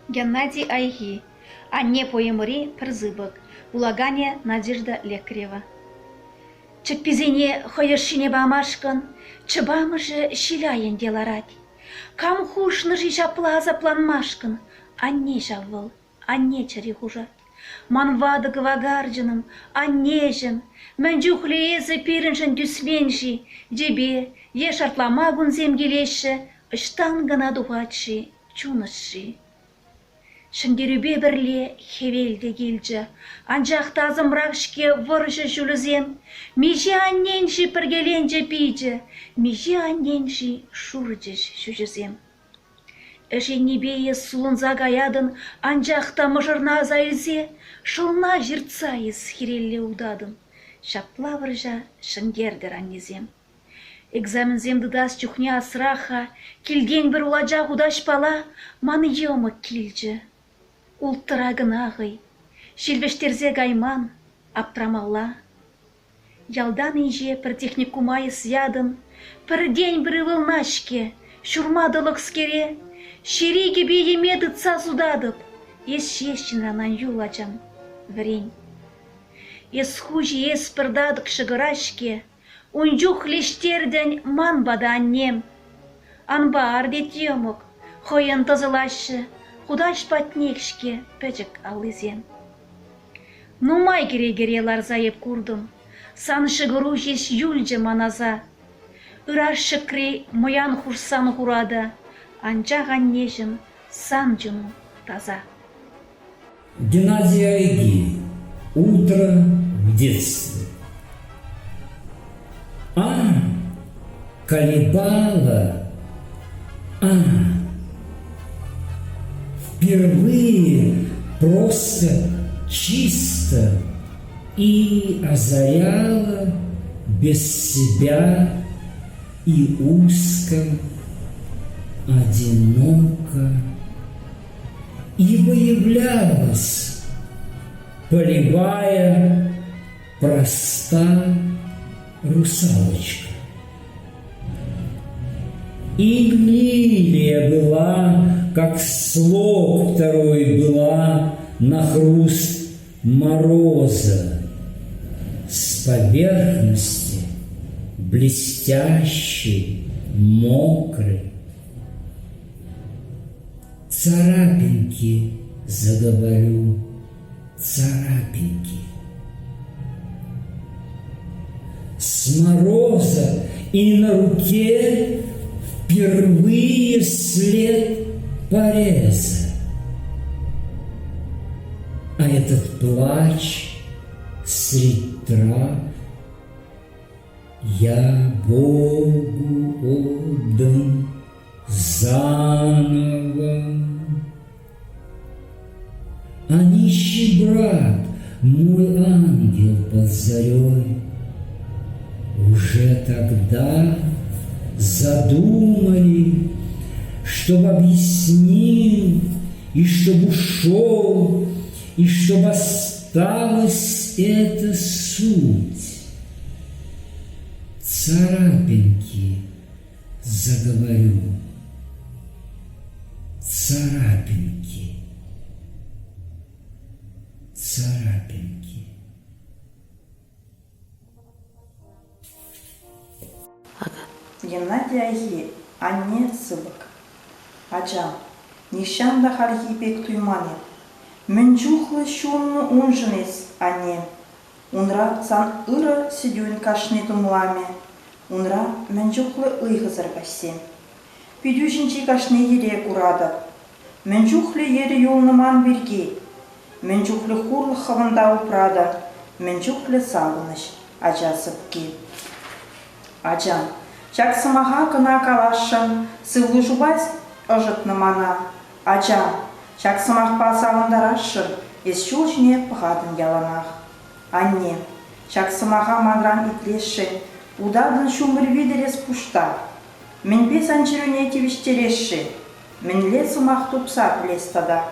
Геннадий Айги, Анне поемыри прзыбык, Булагане Надежда Лекрева. Чекпизине хоершине бамашкан, чыбамыжы щиляен деларать. Кам хушныжи жаплаза планмашкан, Анне жавыл, Анне чари хужат. Манвады гвагарджаным, Аннежен, Мәнжухлеезі пиріншін дүсменші, Дебе, еш артлама гунзем келеші, Ыштан гына духатши, чунышши. Шынгерубе бірле хевелде келжі, Анжақта азымрақшке выржы жүлізем, Меже анненші піргеленжі пейджі, Меже анненші шурджыш жүжізем. Эшеннебее сулын загаядын, Анжақта мұжырна зайлзе, Шылна жирцайыз хирелле удадын, Шапла выржа шынгердер аннезем. Экзамензем дыдас чухне асраха, Келген бір уладжа удаш пала, Маны емік келжі. Ултырагын ағый, Шелбештерзе гайман, аптрамалла. Ялдан инже пір техникумайыз ядын, Пір день бір вылнашке, Шурмадылық скере, Шериге бейемеді цазудадып, Ес шещинанан юлачам, врень. Ес хужи ес пырдадық шығырашке, Унжух лештерден ман бада аннем. Анба ардет емік, Хойын тазылашы, Худаш патнекшке пөчік алызен. Нумай керегерелар зайып курдым, Сан шығыру жеш юльжі маназа. Үрар шықри мұян хурсан хурада, Анжақ аннежін сан жүну таза. Геннадий Айги. Утро в детстве. Колебала. Впервые просто чисто и озаряла без себя и узко, одиноко, ибо являлась, полевая, проста русалочка. И лилия была, как слог второй была на хруст мороза, с поверхности блестящей, мокрой. Царапинки, заговорю, царапинки. С мороза и на руке впервые след пореза. А этот плач средь трав я Богу отдан заново. А нищий брат, мой ангел под зарей, уже тогда задумали, чтоб объяснил, и чтоб ушел, и чтоб осталась эта суть. Царапинки, заговорю, царапинки, царапинки. Геннадий айхи, анне сыбык. Ачам, нишанда хархи пек туймане. Мэнчухлы шунну унжынес, анне. Унра сан ыра сидюн кашны тумламе. Унра мэнчухлы ыйгызыр кашсен. Пидюшинчи кашны ере курады. Мэнчухлы ере юлныман берге. Мэнчухлы хурлы хавында упрады. Мэнчухлы сағыныш, ача сыпки. Ачам, чаксымаха кына калашын, сывлы жубась ожытны мана. Ачам, чаксымах пасағындарашын, ес чулчне пығадын яланах. Анне, чаксымаха манран итлеші, удадын шумыр видерес пушта. Мінбе санчирыне тивиштереші, мінле сымах тупса плестада.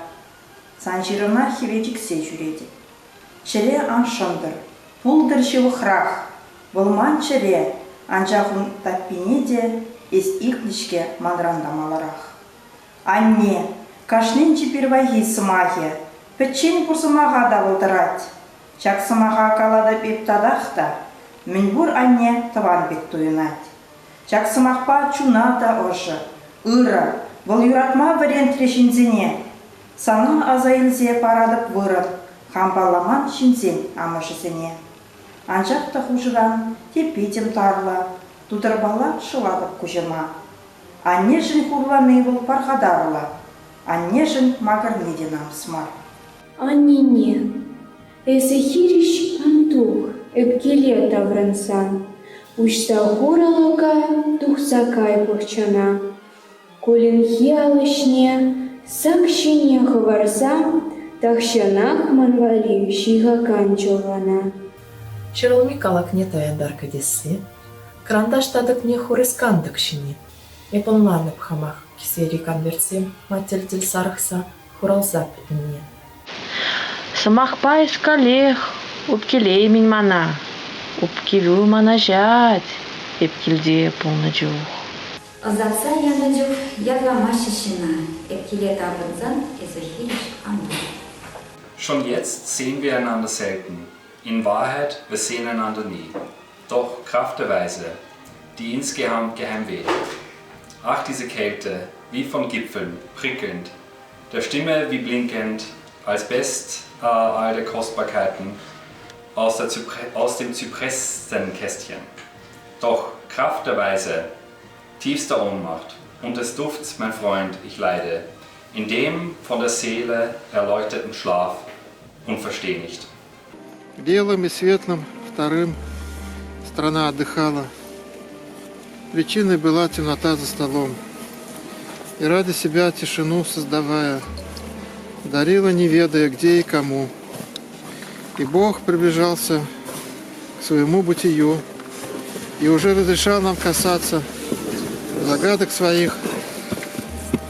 Санчирына хевечіксе жүреді. Чіре аншындыр, пулдыр шевы храх, болман чіре, анчахын таппинеде, ес иклишке манрандамаларах. Анне, кашненчі первайги сымахе, пәтчен пұрсымаға да болдырать. Чак сымаға калада пептадақта, мінбур анне тыван бек туйынать. Чак сымақпа чуната ошы, ыры, бұл юратма варент решінзіне. Саны азайылзе парадып вырып, хампаламан шинзен амышысыне. Анчақта хужыран тепетем тарла, тудырбала шыладып күжіма. Анне жын хурланы бұл пархадарла, анне жын мағырнеден амсмар. Анне, эсі хириш антух, эпкеле таврынсан, учта хуралака тухсакай пұрчана. Колін хиалышне, сакшине хыварсам, тахшанах манвали шига канчована. Чырылмикалак не таяндар кадесі, кранташтадық не хурыскандық шыне. Эпонланып хамах кисери конверсем, матель сарықса хуралзап мне. Сымақпа искалех, упкелей min мана, упкевю мана жать, эпкелде полны жух. Озатса яныдюх ядва машишина, эпкеле табынзан эзахириш анду. Schon jetzt sehen wir einander selten. In Wahrheit, wir sehen einander nie. Doch Kraft der Weise, die insgeheim geheim weht. Ach, diese Kälte, wie von Gipfeln, prickelnd, der Stimme wie blinkend, als Best all der Kostbarkeiten aus dem Zypressenkästchen. Doch Kraft der Weise, tiefster Ohnmacht und des Dufts, mein Freund, ich leide, in dem von der Seele erleuchteten Schlaf und versteh nicht. Белым и светлым вторым страна отдыхала. Причиной была темнота за столом. И ради себя тишину создавая, дарила, не ведая, где и кому. И Бог приближался к своему бытию и уже разрешал нам касаться загадок своих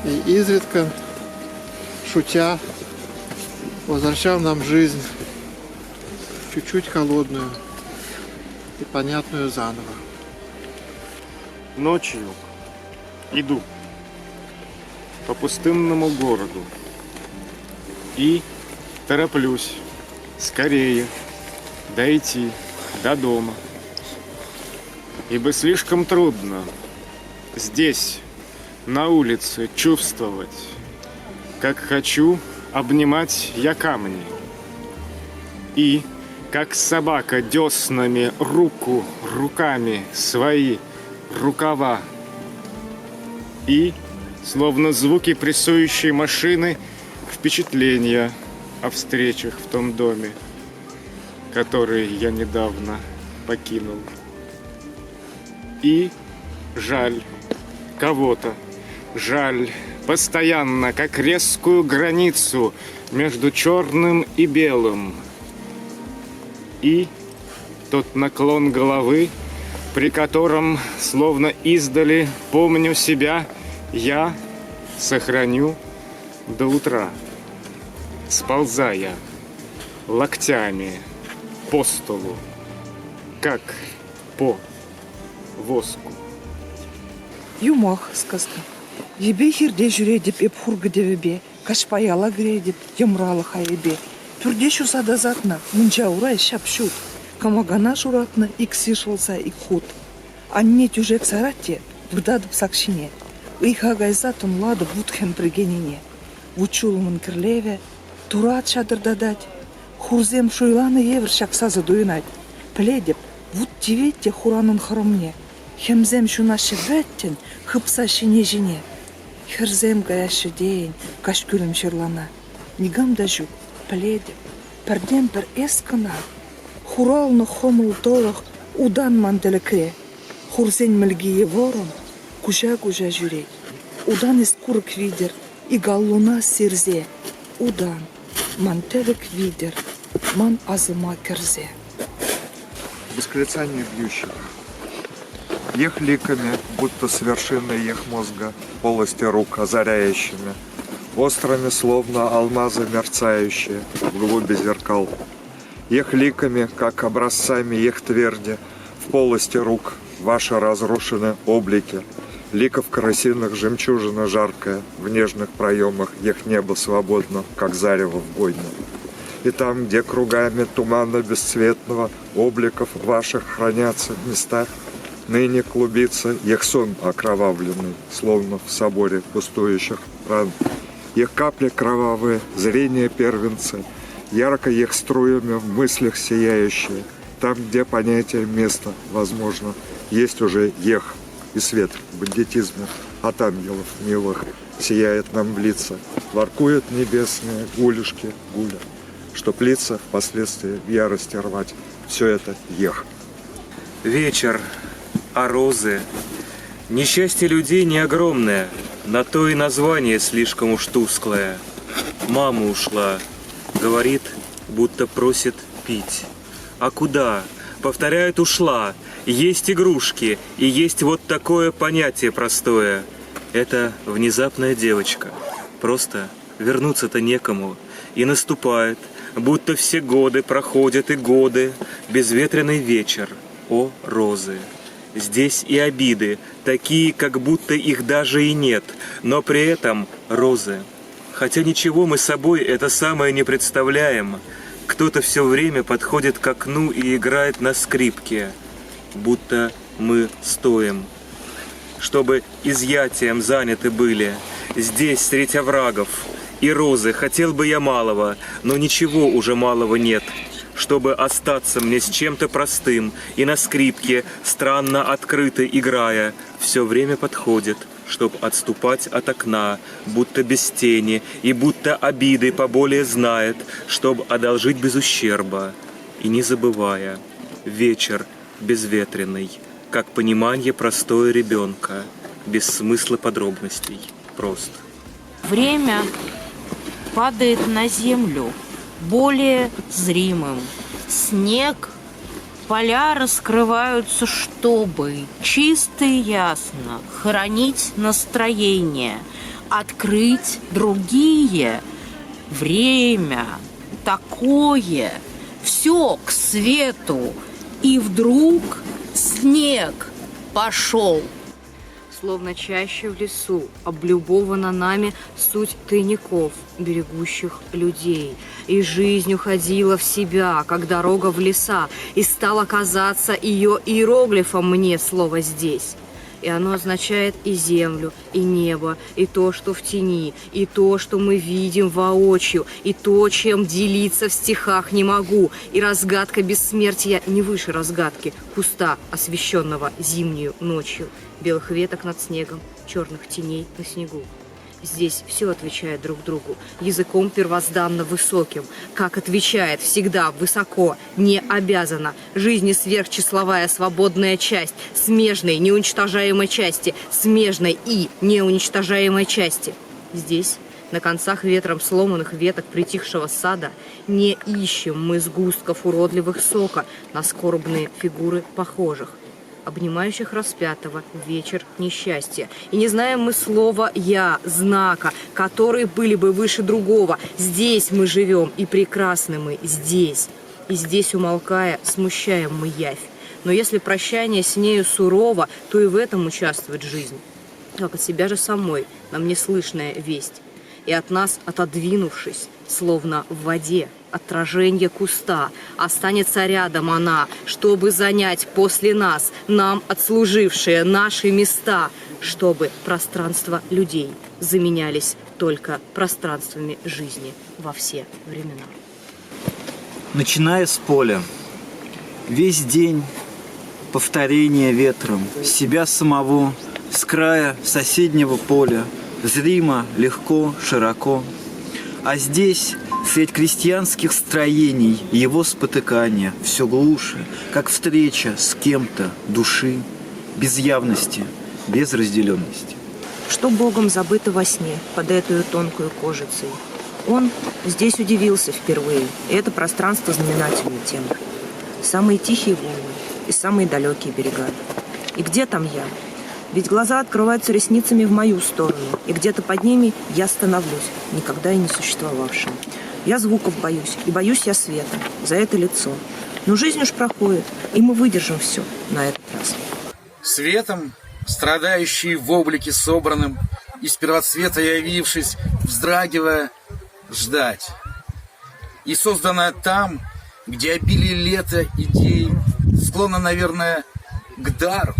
и изредка, шутя, возвращал нам жизнь, чуть-чуть холодную и понятную заново. Ночью иду по пустынному городу и тороплюсь скорее дойти до дома, ибо слишком трудно здесь, на улице, чувствовать, как хочу обнимать я камни, и как собака деснами руками свои рукава, и, словно звуки прессующей машины, впечатления о встречах в том доме, который я недавно покинул. И жаль кого-то, жаль постоянно, как резкую границу между черным и белым. И тот наклон головы, при котором, словно издали, помню себя, я сохраню до утра, сползая локтями по столу, как по воску. Юмах сказка. Ебе хирде жүре деп еп хургы девебе, кашпай ала гіре деп емралы хайбе. Пүрде шусада затна, мұнжа урай шапшут, камагана шуратна икси шылса икхут. Анне тюжек саратте, вырдадып сакшине, ыйха гайзатын лады бутхен пригенине. Вучулымын кірлеве, турат шадырдадать, хурзем шуйланы евр шаксазы дуйнать. Пледеп, вуд тиветте хуранын хырымне, хемзем шунаши вәттен хыпса шине жіне. Херзем гаяшы дейін, кашкүлім шырлана. Нигам да жүк, пледеп, пәрден бір ескына, хуралны хомыл толық удан манделекре. Хурзен мілгие ворон, кужа-кужа жүрей. Удан искурык видер, и галлуна сирзе. Удан, мантелек видер, ман азыма керзе. Восклицание бьющих. Ех ликами, будто с вершины ех мозга, полости рук озаряющими, острыми, словно алмазы мерцающие, в глуби зеркал. Ех ликами, как образцами ех тверди, в полости рук ваши разрушены облики, ликов карасиных жемчужина жаркая, в нежных проемах ех небо свободно, как зарево в бойне. И там, где кругами тумана бесцветного обликов ваших хранятся места, ныне клубится ех сон окровавленный, словно в соборе пустующих ран. Ех капли кровавые, зрение первенца, ярко ех струями в мыслях сияющие. Там, где понятие места, возможно, есть уже ех и свет в бандитизме от ангелов милых сияет нам в лица, воркуют небесные гулюшки гуля, чтоб лица впоследствии в ярости рвать. Все это ех. Вечер, а розы. Несчастье людей не огромное, на то и название слишком уж тусклое. Мама ушла, говорит, будто просит пить. А куда? Повторяет, ушла. Есть игрушки, и есть вот такое понятие простое. Это внезапная девочка. Просто вернуться-то некому. И наступает, будто все годы проходят и годы, безветренный вечер. О, розы! Здесь и обиды, такие, как будто их даже и нет, но при этом розы. Хотя ничего мы собой это самое не представляем. Кто-то все время подходит к окну и играет на скрипке, будто мы стоим. Чтобы изъятием заняты были, здесь средь оврагов. И розы, хотел бы я малого, но ничего уже малого нет. Чтобы остаться мне с чем-то простым, и на скрипке, странно открыто играя, все время подходит, чтоб отступать от окна, будто без тени, и будто обиды поболее знает, чтоб одолжить без ущерба, и не забывая, вечер безветренный, как понимание простое ребенка, без смысла подробностей, прост. Время падает на землю более зримым. Снег поля раскрываются, чтобы чисто и ясно хранить настроение, открыть другие. Время такое, все к свету, и вдруг снег пошел. Словно чаще в лесу облюбована нами суть тайников, берегущих людей. И жизнь уходила в себя, как дорога в леса, и стало казаться ее иероглифом мне слово «здесь». И оно означает и землю, и небо, и то, что в тени, и то, что мы видим воочию, и то, чем делиться в стихах не могу. И разгадка бессмертия не выше разгадки куста, освещенного зимнюю ночью, белых веток над снегом, черных теней на снегу. Здесь все отвечает друг другу языком первозданно высоким, как отвечает всегда высоко, не обязана. Жизни сверхчисловая свободная часть, смежной неуничтожаемой части, смежной и неуничтожаемой части. Здесь, на концах ветром сломанных веток притихшего сада, не ищем мы сгустков уродливых сока на скорбные фигуры похожих, обнимающих распятого в вечер несчастья. И не знаем мы слова «я», знака, которые были бы выше другого. Здесь мы живем, и прекрасны мы здесь. И здесь, умолкая, смущаем мы явь. Но если прощание с нею сурово, то и в этом участвует жизнь. Как от себя же самой нам неслышная весть. И от нас, отодвинувшись, словно в воде, отражение куста, останется рядом она, чтобы занять после нас, нам отслужившие наши места, чтобы пространства людей заменялись только пространствами жизни во все времена. Начиная с поля, весь день повторение ветром себя самого с края соседнего поля, зримо, легко, широко. А здесь, средь крестьянских строений, его спотыкания все глуше, как встреча с кем-то души, без явности, без разделенности. Что Богом забыто во сне под эту тонкую кожицей? Он здесь удивился впервые, и это пространство знаменательной темы. Самые тихие волны и самые далекие берега. И где там я? Ведь глаза открываются ресницами в мою сторону, и где-то под ними я становлюсь, никогда и не существовавшим. Я звуков боюсь, и боюсь я света, за это лицо. Но жизнь уж проходит, и мы выдержим все на этот раз. Светом, страдающий в облике собранным, из первоцвета явившись, вздрагивая, ждать. И созданная там, где обилие лета идей, склонна, наверное, к дару,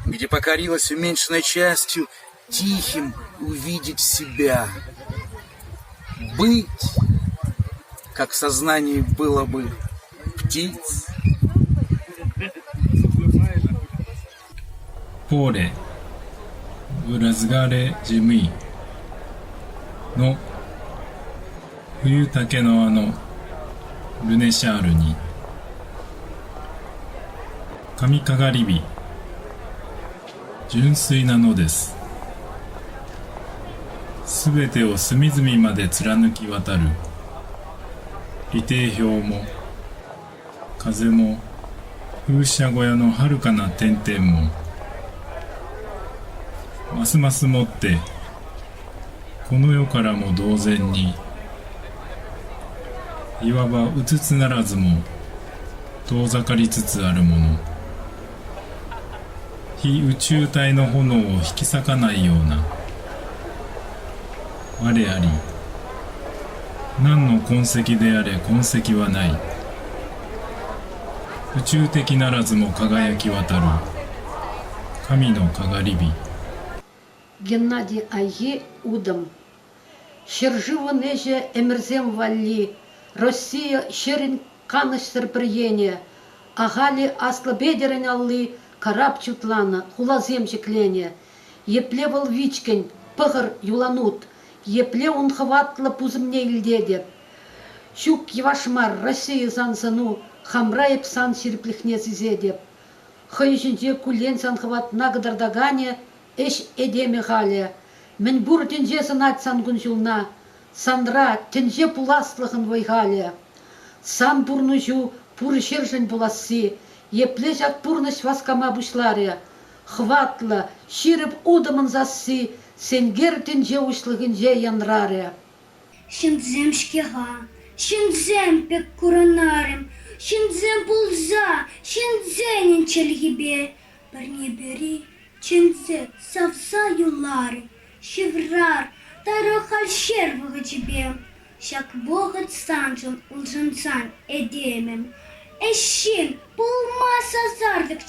где покорилась уменьшенной частью тихим увидеть себя. Быть, как в сознании было бы птиц. Поле, в разгаре зимы, но冬竹のルネシャールに髪かがり火純粋なのです。すべてを隅々まで貫き渡る利定表も風も風車小屋の遥かな点々もますますもってこの世からも同然にいわばうつつならずも遠ざかりつつあるもの、非宇宙体の炎を引き裂かないような我あり、何の痕跡であれ痕跡はない、宇宙的ならずも輝き渡る神のかがり火。Геннадий Айги удам. Щерживо неже эмерзем валли. Россия щерин каныш серприение. Агали аслабедерен алли. Караб чутлана, хулазем чеклене. Епле волвичкен, пыгыр юланут. Епле он хватла пузымне илдеде. Щук евашмар Россия зансану. Хамраеп сан сирплихне зизеде. Хайшинже кулен сан хват нагдардагане. Эш эдеме хале. Мен бур тенже санат сангун жулна. Сандра тенже пуласлыхын вайхале. Сан бурнужу пуры шержень буласы, еплежак пурныш васкама бушларя. Хватла, ширып удамын засы, сенгертин же ушлыгын же янраря. Шиндзем шкега, шиндзем пек куранарем, шиндзем пулза, шиндзенин челгибе. Парне бери, чиндзе савса юлары, шеврар, тарохаль шервага тебе. Шак богат санжын улжынсан эдемем. Эшин пулма сазардык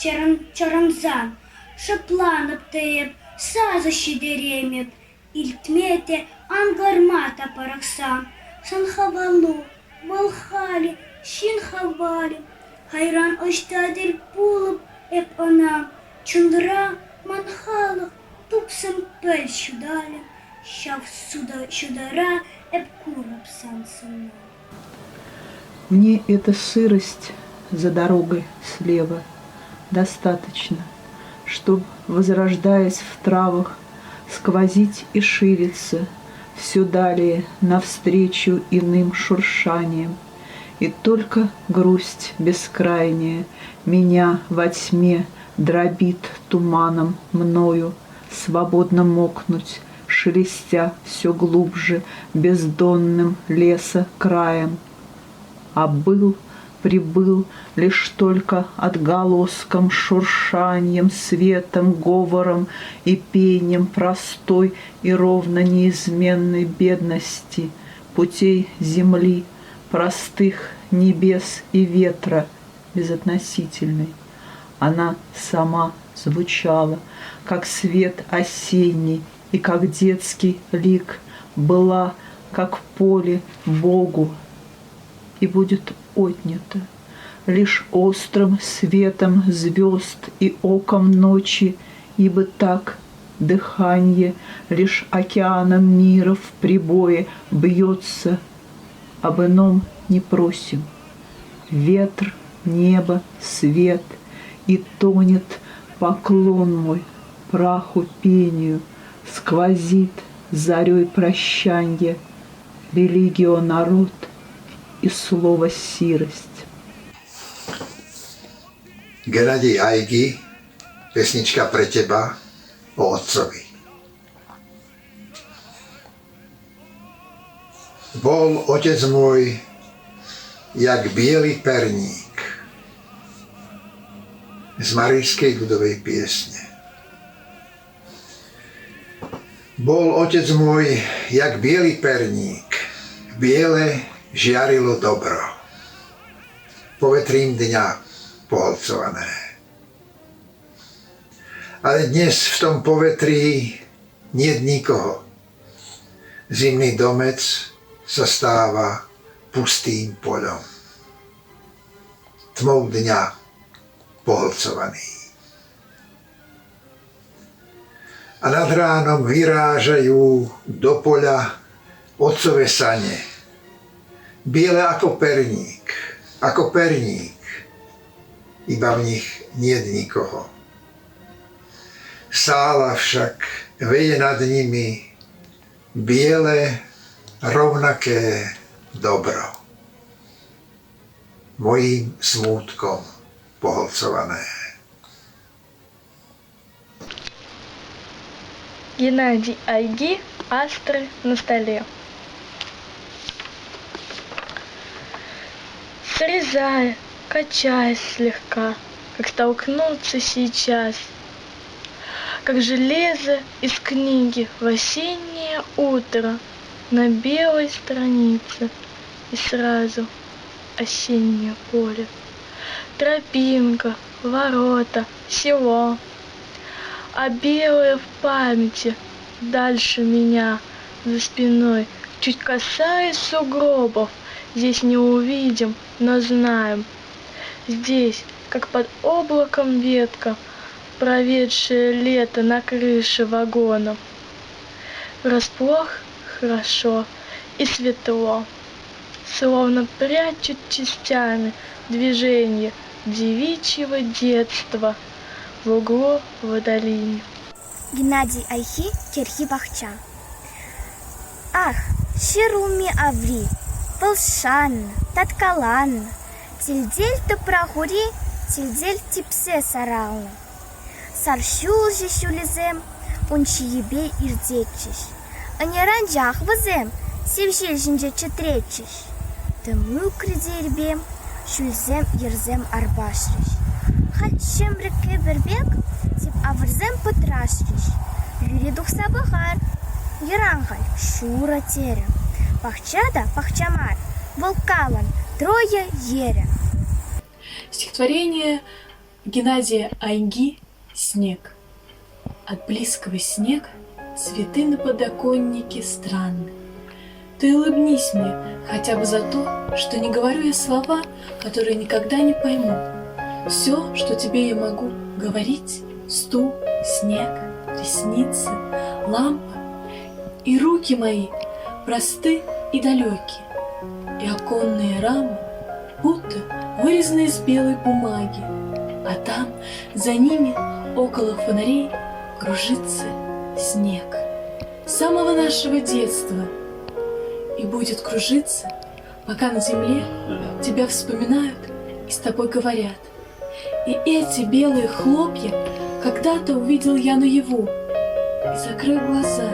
чарамзан, шапланып теп, саза шидеремеп, илтмете ангармата параксам, санхавалу, малхали, шинхавали, хайран оштадыр пулып эп анам, чундра манхалых, тупсам пель шудалем, шав шудара эп курап сансана. Мне эта сырость за дорогой слева достаточно, чтоб, возрождаясь в травах, сквозить и шириться все далее навстречу иным шуршаниям. И только грусть бескрайняя меня во тьме дробит туманом мною, свободно мокнуть, шелестя все глубже бездонным леса краем. А прибыл лишь только отголоском, шуршанием, светом, говором и пением простой и ровно неизменной бедности, путей земли, простых небес и ветра безотносительной. Она сама звучала, как свет осенний и как детский лик, была, как поле Богу, и будет отнято лишь острым светом звезд и оком ночи, ибо так дыханье лишь океаном мира в прибое бьется, об ином не просим. Ветр, небо, свет, и тонет поклон мой праху пению, сквозит зарей прощанье, религио народ и слово сирость. Gennadij Ajgi, pesnička pre teba o otcovi. Bol otec môj jak biely perník z Marijskej ľudovej piesne. Bol otec môj jak biely perník, biele žiarilo dobro, povetrím dňa poholcované. Ale dnes v tom povetrí niet nikoho. Zimný domec sa stáva pustým poľom. Tmou dňa poholcovaný. A nad ránom vyrážajú do poľa otcové sane, biele ako perník, iba v nich niet nikoho. Sála však veje nad nimi biele, rovnaké dobro. Mojím smútkom poholcované. Геннадий Айги, астры на столе. Срезая, качаясь слегка, как столкнуться сейчас, как железо из книги в осеннее утро на белой странице, и сразу осеннее поле, тропинка, ворота, село, а белое в памяти дальше меня за спиной, чуть касаясь сугробов. Здесь не увидим, но знаем. Здесь, как под облаком ветка, проведшее лето на крыше вагона. Врасплох хорошо и светло, словно прячут частями движение девичьего детства в углу в долине. Геннадий Айги, Терхи Бахча. Ах, Шируми Аври, Волшанна, Таткаланна, Тильдель-то прогури, тильдель типсе сарауны. Сарщул же шулезем, он чиебе ирдечиш. А не ранжах вазем, севжель жинже четречиш. Тыму кридербем, шульзем ерзем арбашриш. Хатшем реке бербек, тип аврзем потрашриш. Юридух сабахар, ерангаль, шура терем. Пахчада, пахчамар, волкалан, трое ерем. Стихотворение Геннадия Айги «Снег». От близкого снег цветы на подоконнике странны. Ты улыбнись мне хотя бы за то, что не говорю я слова, которые никогда не пойму. Все, что тебе я могу говорить, стул, снег, ресницы, лампа и руки мои просты и далеки, и оконные рамы будто вырезаны из белой бумаги, а там, за ними, около фонарей, кружится снег с самого нашего детства и будет кружиться, пока на земле тебя вспоминают и с тобой говорят. И эти белые хлопья когда-то увидел я наяву и закрыл глаза,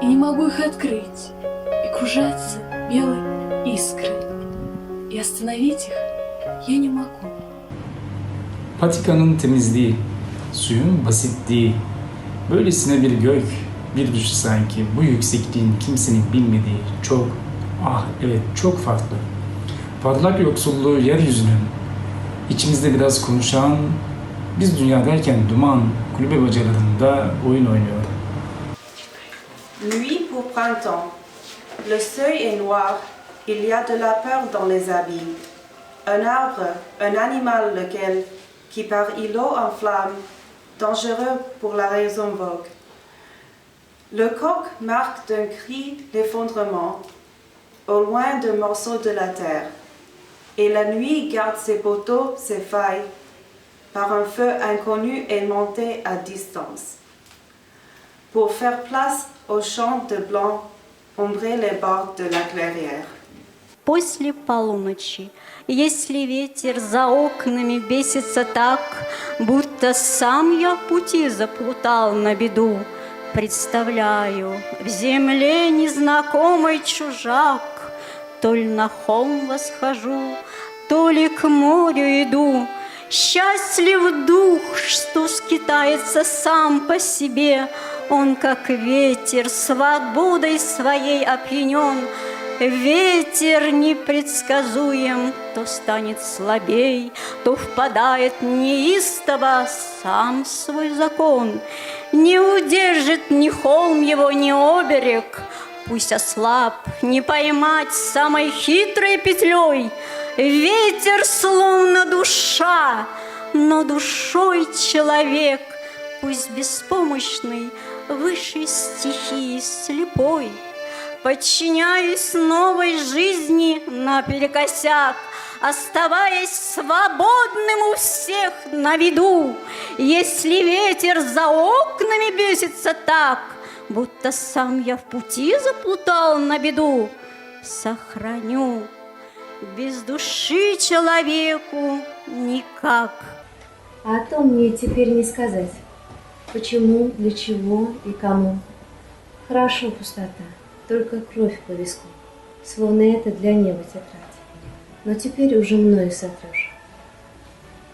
и не могу их открыть, и кружатся белые искры, и остановить их я не могу. Patikanın temizliği, suyun basitliği, böylesine bir gök, bir düş sanki, bu yüksekliğin kimsenin bilmediği çok, evet çok farklı. Parlak yoksulluğu yeryüzünün, içimizde biraz konuşan, biz dünya derken duman, kulübe bacalarında oyun oynuyor. Nuit pour printemps. Le seuil est noir, il y a de la peur dans les abîmes. Un arbre, un animal lequel, qui par îlot en flamme, dangereux pour la raison vogue. Le coq marque d'un cri l'effondrement, au loin d'un morceau de la terre, et la nuit garde ses poteaux, ses failles, par un feu inconnu et monté à distance, pour faire place aux champs de blanc, ombrer les bords de la clairière. После полуночи, если ветер за окнами бесится так, будто сам я в пути заплутал на беду, представляю, в земле незнакомый чужак, то ли на холм восхожу, то ли к морю иду. Счастлив дух, что скитается сам по себе, он, как ветер, свободой своей опьянен. Ветер непредсказуем, то станет слабей, то впадает неистово сам свой закон. Не удержит ни холм его, ни оберег, пусть ослаб, не поймать самой хитрой петлей. Ветер словно душа, но душой человек, пусть беспомощный, высшей стихии слепой. Подчиняюсь новой жизни наперекосяк, оставаясь свободным у всех на виду. Если ветер за окнами бесится так, будто сам я в пути заплутал на беду, сохраню без души человеку никак. А о том мне теперь не сказать. Почему, для чего и кому. Хорошо пустота, только кровь по виску, словно это для неба тетрадь. Но теперь уже мною сотрешь.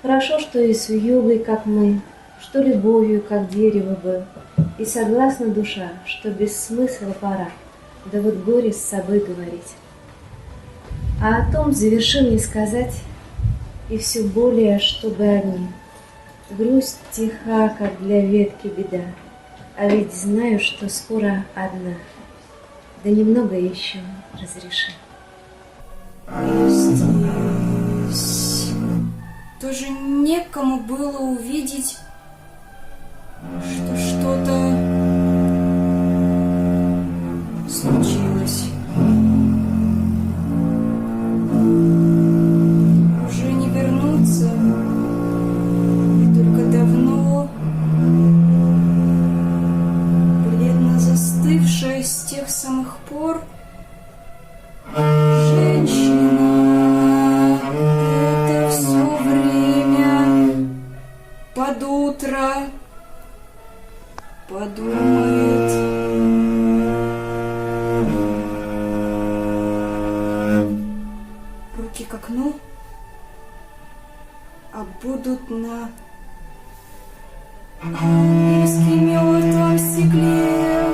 Хорошо, что и с вьюгой, как мы, что любовью, как дерево был, и согласна душа, что без смысла пора, да вот горе с собой говорить. А о том заверши мне сказать, и все более, чтобы одни. Грусть тиха, как для ветки беда, а ведь знаю, что скоро одна. Да немного еще разреши. Здесь тоже некому было увидеть, что что-то случилось. Уже не вернуться, и только давно бледно застывшая с тех самых пор женщина думает. Руки к окну, а будут на низком мертвом стекле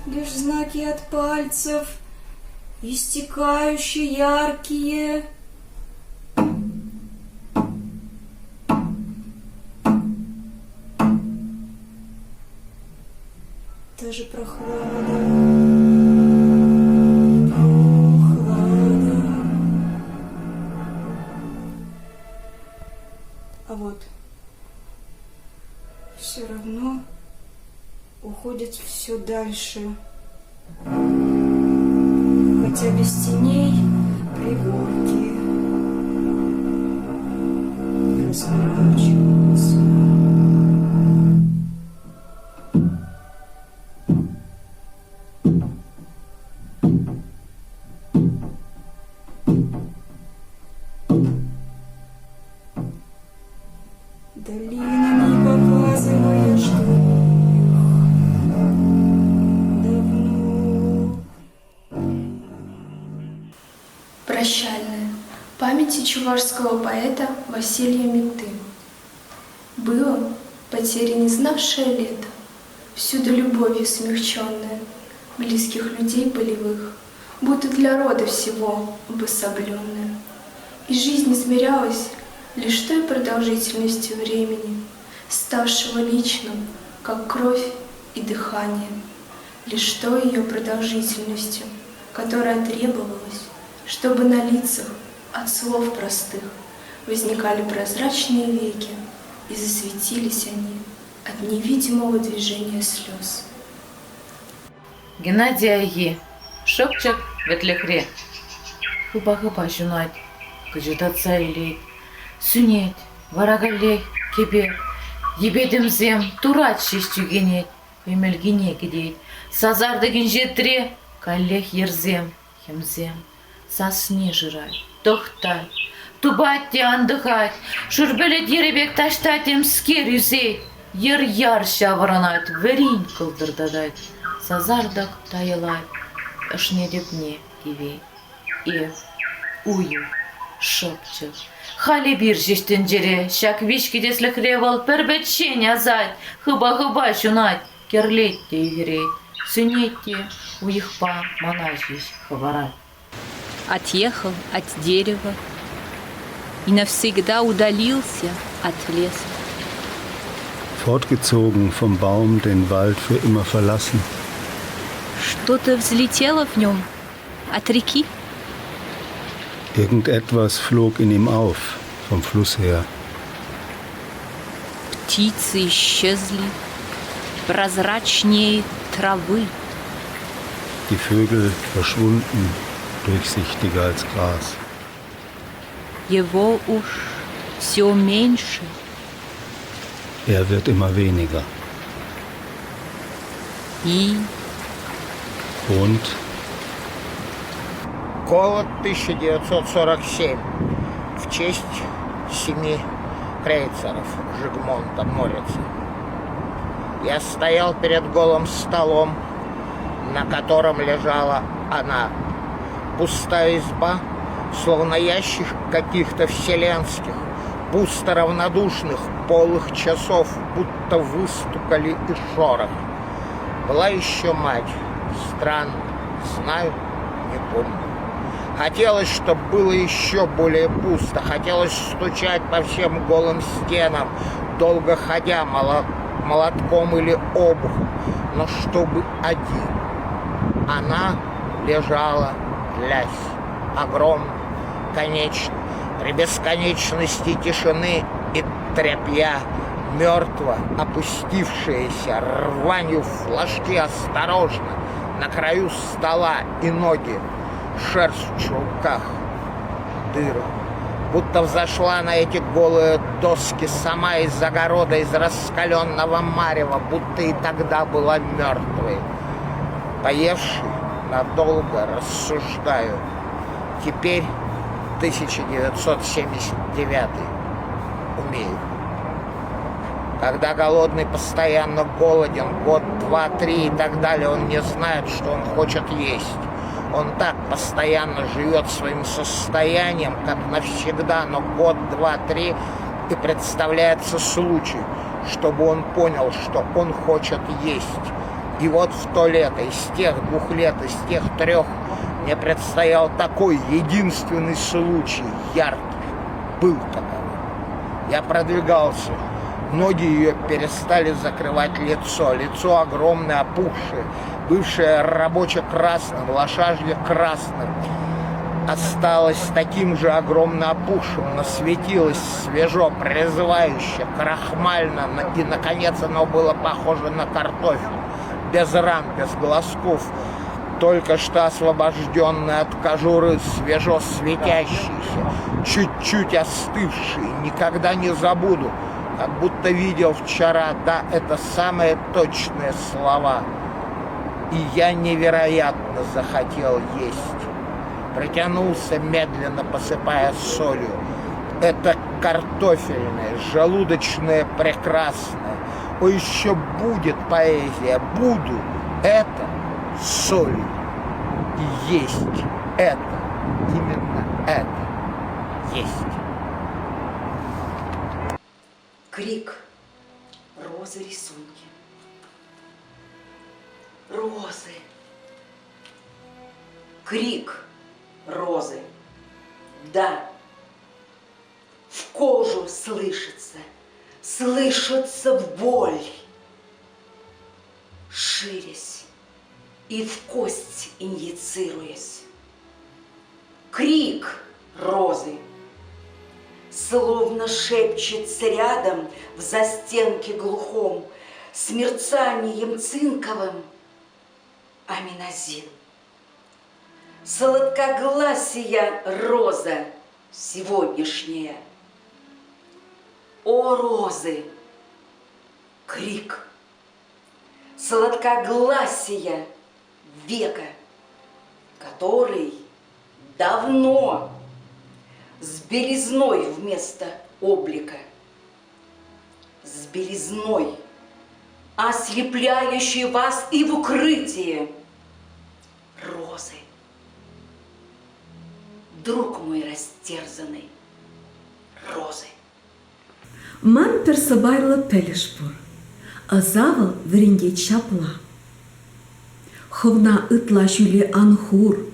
лишь знаки от пальцев, истекающие яркие. Даже прохлада. А вот все равно уходит все дальше. Хотя без теней пригорки расворачиваются. Долинами показывая, что давно. Прощальная. Памяти чувашского поэта Василия Митты. Было потери не знавшее лето, всюду любовью смягченная, близких людей полевых, будто для рода всего обособленная. И жизнь измерялась лишь той продолжительностью времени, ставшего личным, как кровь и дыхание, лишь той ее продолжительностью, которая требовалась, чтобы на лицах от слов простых возникали прозрачные веки и засветились они от невидимого движения слез. Геннадий Айги, шопчак ветлехре. Хыба-хыба жунать, кыжытатса илейт. Сүнет, варагалле, кебе, ебедімзем, турат шештюгенет, өмелгене кедейт. Сазардыгин жетре, каллех ерзем, хемзем. Сасне жырай, тохтай, тубатте андыхать, шурбелет еребек таштатем скер юзейт. Ер-яр шавыранат, верин кылдырдадайт. Сазардак тайылайт, ышнедепне кивей. И ую, шопчак. Хали бир жештен жере, шак вишки деслих ревал, пербетшен азать, хыба-хыба шунать, керлетте игрей, сунетте, уихпа манажиш хаварать. Отъехал от дерева и навсегда удалился от леса. Fortgezogen vom Baum, den Wald für immer verlassen. Что-то взлетело в нем от реки. Irgendetwas flog in ihm auf, vom Fluss her. Птицы исчезли, прозрачнее травы. Die Vögel verschwunden, durchsichtiger als Gras. Его уж все меньше. Er wird immer weniger. Und Голод 1947 в честь 7 крейцеров Жигмонта Морица. Я стоял перед голым столом, на котором лежала она. Пустая изба, словно ящик каких-то вселенских, пусто равнодушных полых часов, будто выстукали и шорох. Была еще мать, странно, знаю, не помню. Хотелось, чтобы было еще более пусто, хотелось стучать по всем голым стенам, долго ходя молотком или обухом, но чтобы один. Она лежала, глясь, огромно, конечно, при бесконечности тишины и тряпья, мертво опустившиеся, рванью флажки осторожно, на краю стола и ноги, шерсть в чулках, дыра. Будто взошла на эти голые доски сама из огорода, из раскаленного марева, будто и тогда была мертвой. Поевший, надолго рассуждаю. Теперь 1979 умею. Когда голодный постоянно голоден, год, два, три и так далее, он не знает, что он хочет есть. Он так постоянно живет своим состоянием, как навсегда, но год, два, три, и представляется случай, чтобы он понял, что он хочет есть. И вот в то лето, из тех 2 лет, из тех 3, мне предстоял такой единственный случай, яркий, был таковой. Я продвигался, ноги ее перестали закрывать лицо огромное, опухшее, бывшее рабоче-красным, лошадье-красным, осталось таким же огромно опухшим, но светилось свежо, призывающе, крахмально, и, наконец, оно было похоже на картофель, без ран, без глазков, только что освобожденный от кожуры, свежо светящийся, чуть-чуть остывший, никогда не забуду, как будто видел вчера, да, это самые точные слова. И я невероятно захотел есть. Протянулся медленно, посыпая солью. Это картофельное, желудочное, прекрасное. О, еще будет поэзия, буду. Это солью. И есть это, именно это есть. Крик. Розы рисунки. Розы. Крик. Розы. Да. В кожу слышится в боль, ширясь и в кость инъецируясь. Крик розы, словно шепчется рядом в застенке глухом, с мерцанием цинковым аминозин. Сладкогласия роза сегодняшняя. О, розы! Крик! Сладкогласия века, который давно с белизной вместо облика, с белизной, ослепляющей вас и в укрытии розы. Друг мой растерзанный, розы. Ман персабайла телешпур, азавал вринге чапла. Ховна ытла жюле анхур,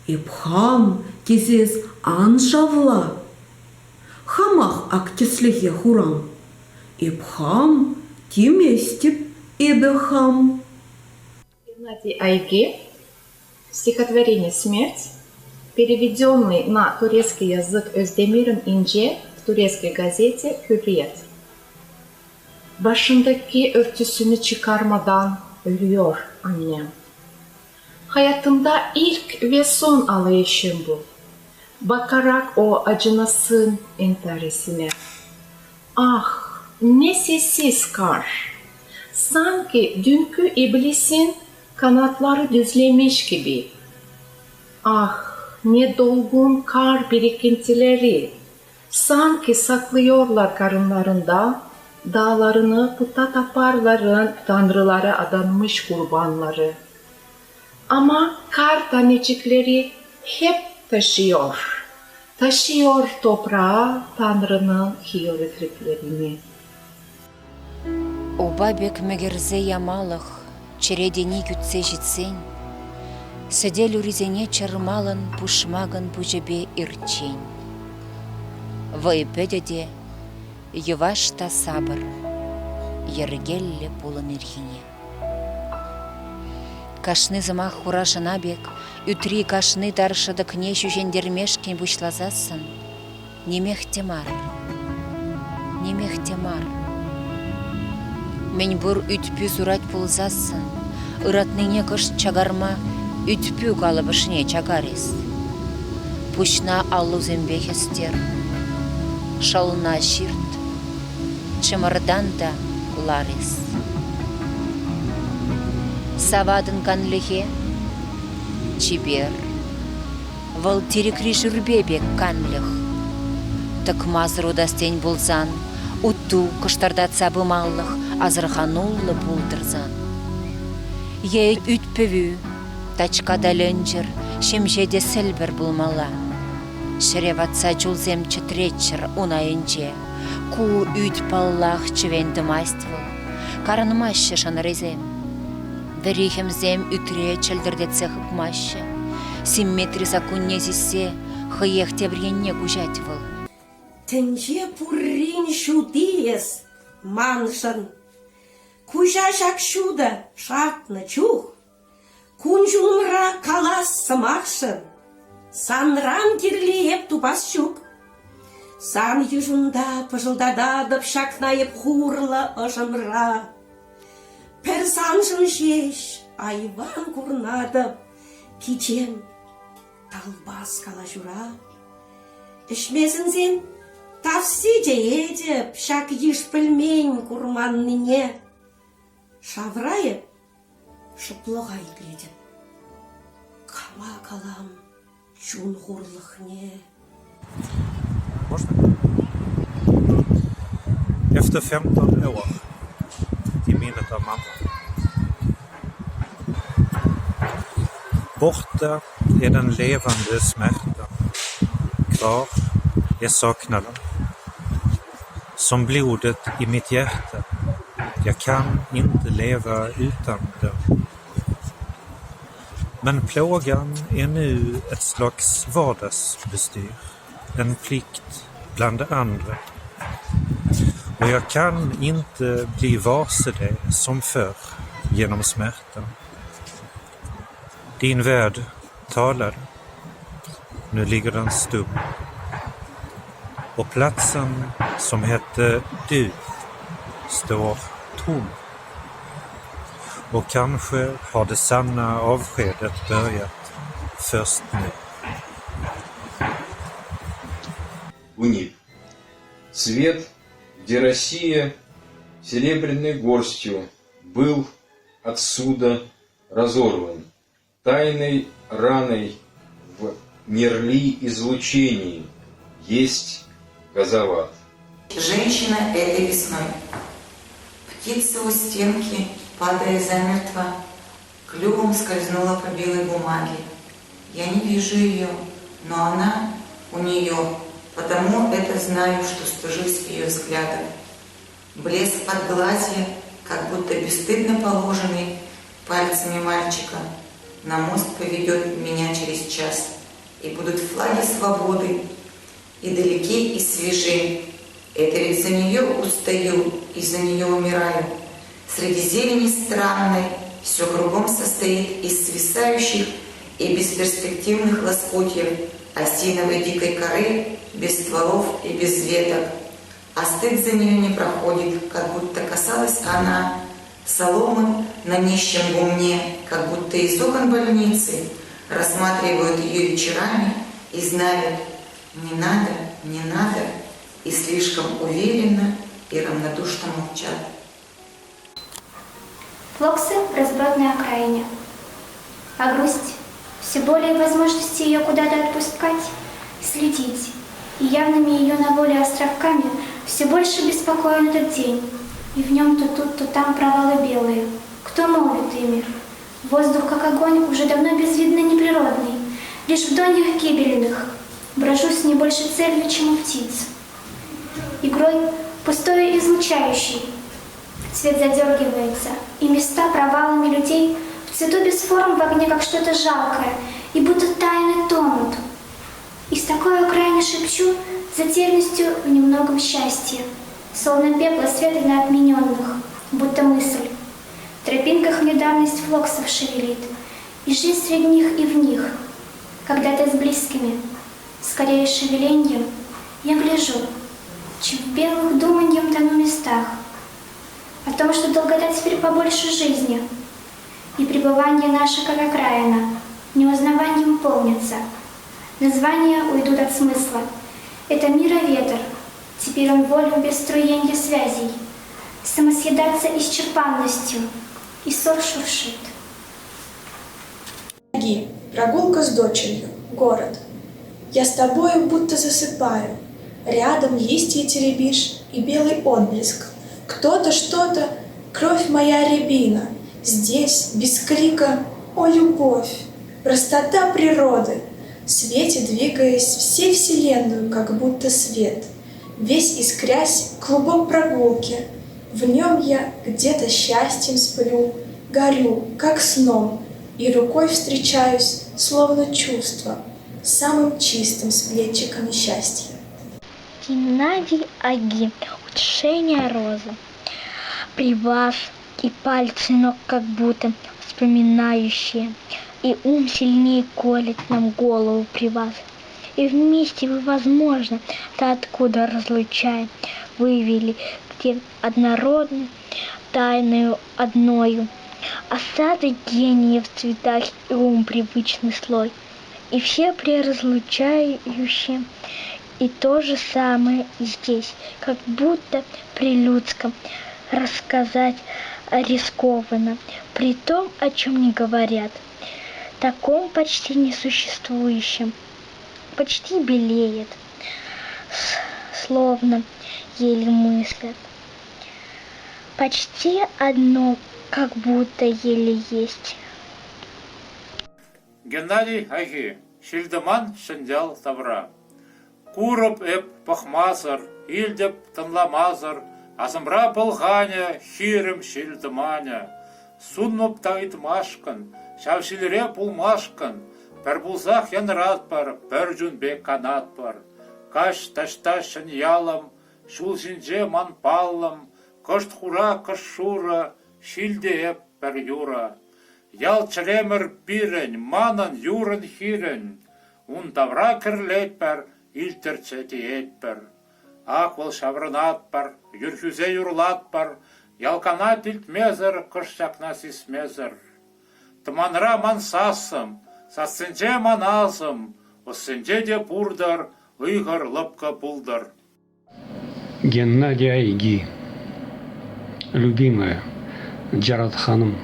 и пхам кезез анжавла. Хамах актеслехе хурам, и пхам тиместип эбехам. Игнатий Айги, стихотворение «Смерть», переведенный на турецкий язык Özdemir İnce в турецкой газете «Hürriyet». Başındaki örtüsünü çıkarmadan ölüyor annem. Hayatımda ilk ve son ağlayışım bu. Bakarak o acınasın entaresine. Ah, ne sessiz kar. Sanki dünkü iblisin kanatları düzlemiş gibi. Ah, ne dolgun kar birikintileri. Sanki saklıyorlar karınlarında dağlarını puta taparların tanrılara adanmış kurbanları. Ama kar tanecikleri hep taşıyor toprağa Tanrı'nın hierogliflerini. Убабек мегерзе ямалых, чередени ютсе житсень, сәделю ризене чармалын пушмагын пужебе ирчень. Вайпедеде ювашта сабыр, ергелле пулын ирхине. Кашны замах хурашына бек, ütри кашны даршыдык не жүжендермешкен бушлазасын, немех темар. Мен бұр ütpü сурать пулзасын, ыратныне кыш чагарма, ütpü калыбышне чагарес. Пушна аллу зембехестер, шална ширт, чымырдан да ларес. Савадын канлихе, чибер, вал терекри жүрбебек канлих. Так мазру дастень булзан, Утту кыштардатса бымаллых азырхануллы булдырзан. Е ütпөвү, тачкада лөнчер, шемжеде сілбір булмала. Шереватса жулзем чытречер унайынче, ку үт паллах чывенді майствыл, карынмашы шанырезем. Верихемзем ütре чылдырдетсе хыпмашы, симметри законне зисе, хыех тебренне гужатьвыл. Тенже пуррин шудиес, маншан, кужашак шуда шатны чух, кунжумра калас самакшын, санран кирлиеп тупасчук. Сан южунда пыжылдададып шакнайып хурла ышымра. Персаншын жеш, айван курнадып, кичем талбас кала жура. Ишмесінзен тавсиде едіп, шак еш пілмень курманныне. Шаврайып, шыплыға игледіп. Кама калам чун хурлыхне. Можно? Efter 15 år i minnet av mamma. Borta är den levande smärtan. Kvar är saknaden. Som blodet i mitt hjärta. Jag kan inte leva utan den. Men plågan är nu ett slags vardagsbestyr. En plikt bland andra. Och jag kan inte bli varse det som förr genom smärtan. Din värld talade. Nu ligger den stum. Och platsen som hette du står tom. Och kanske har det sanna avskedet börjat först nu. УНИП. Цвет, где Россия серебряной горстью был отсюда разорван, тайной раной в нерли излучении есть газоват. Женщина этой весной. Птица у стенки, падая замертво, клювом скользнула по белой бумаге. Я не вижу ее, но она у нее. Потому это знаю, что стыжусь ее взгляда. Блеск подглазья, как будто бесстыдно положенный пальцами мальчика, на мост поведет меня через час, и будут флаги свободы, и далеки, и свежи. Это ведь за нее устаю, и за нее умираю. Среди зелени странной все кругом состоит из свисающих и бесперспективных лоскутьев осиновой дикой коры, без стволов и без веток. А стыд за нее не проходит, как будто касалась она соломы на нищем гумне, как будто из окон больницы рассматривают ее вечерами и знают: не надо, не надо, и слишком уверенно и равнодушно молчат. Флоксы в разбродной окраине. А грусть, все более возможности ее куда-то отпускать, следить. И явными ее на воле островками все больше беспокоен этот день. И в нем то тут, то там провалы белые. Кто молвит ими? Воздух, как огонь, уже давно безвидно неприродный. Лишь в доньях гибельных брожусь не больше целью, чем у птиц. Игрой пустой излучающий. Цвет задергивается, и места провалами людей в цвету без форм в огне, как что-то жалкое, и будто тайны тонут. И с такой окраины шепчу затерянностью в немногом счастье, словно пепла света на отмененных, будто мысль. В тропинках недавность флоксов шевелит, и жизнь среди них и в них. Когда ты с близкими, скорее шевеленьем, я гляжу, чем в белых думаньем тону местах, о том, что долгота теперь побольше жизни, и пребывание наше, как окраина, неузнаванием полнится. Названия уйдут от смысла. Это мира ветер, теперь он волен без струенья связей, самосъедаться исчерпанностью, и ссор шуршит. Прогулка с дочерью, город. Я с тобою будто засыпаю, рядом листья теребишь и белый отблеск. Кто-то, что-то, кровь моя рябина. Здесь, без крика, о, любовь, простота природы. В свете двигаясь всей вселенную, как будто свет. Весь искрясь, клубок прогулки. В нем я где-то счастьем сплю, горю, как сном, и рукой встречаюсь, словно чувство, самым чистым с плечиками счастья. Геннадий Аги. Утешение розы. При вас и пальцы ног как будто вспоминающие, и ум сильнее колет нам голову при вас. И вместе вы, возможно, то откуда разлучая, вывели, где однородны, тайною одною. Осады гения в цветах и ум привычный слой, и все преразлучающие. И то же самое и здесь, как будто при людском рассказать рискованно, при том, о чем не говорят, таком почти несуществующем, почти белеет, словно еле мыслят. Почти одно, как будто еле есть. Геннадий Аги, Шильдаман Шандял Тавра. Курып эп пахмазар, илдеп тынламазар, азымра пылғаня, хирым шилдыманя. Сунмып тағитмашкын, шавшилре пулмашкын, пір бұлзақ янрат бар, пір жүнбе канат бар. Каш ташташын ялым, шул жинже манпалым, кышт хура кышшура, шилде эп пір юра. Ял чремір пирен, манан юрын хирен, ун тавра кірлет пір, илтерче тиетпер. Аквал шаврынатпар, юрхюзе юрлатпар, ялкана тилтмезер, кышчакна сисмезер. Тыманра мансасым, сасынче маназым, осынче де пурдар, ыйгыр лыпка пулдар. Геннадий Айги. Любимая, Жарат ханым,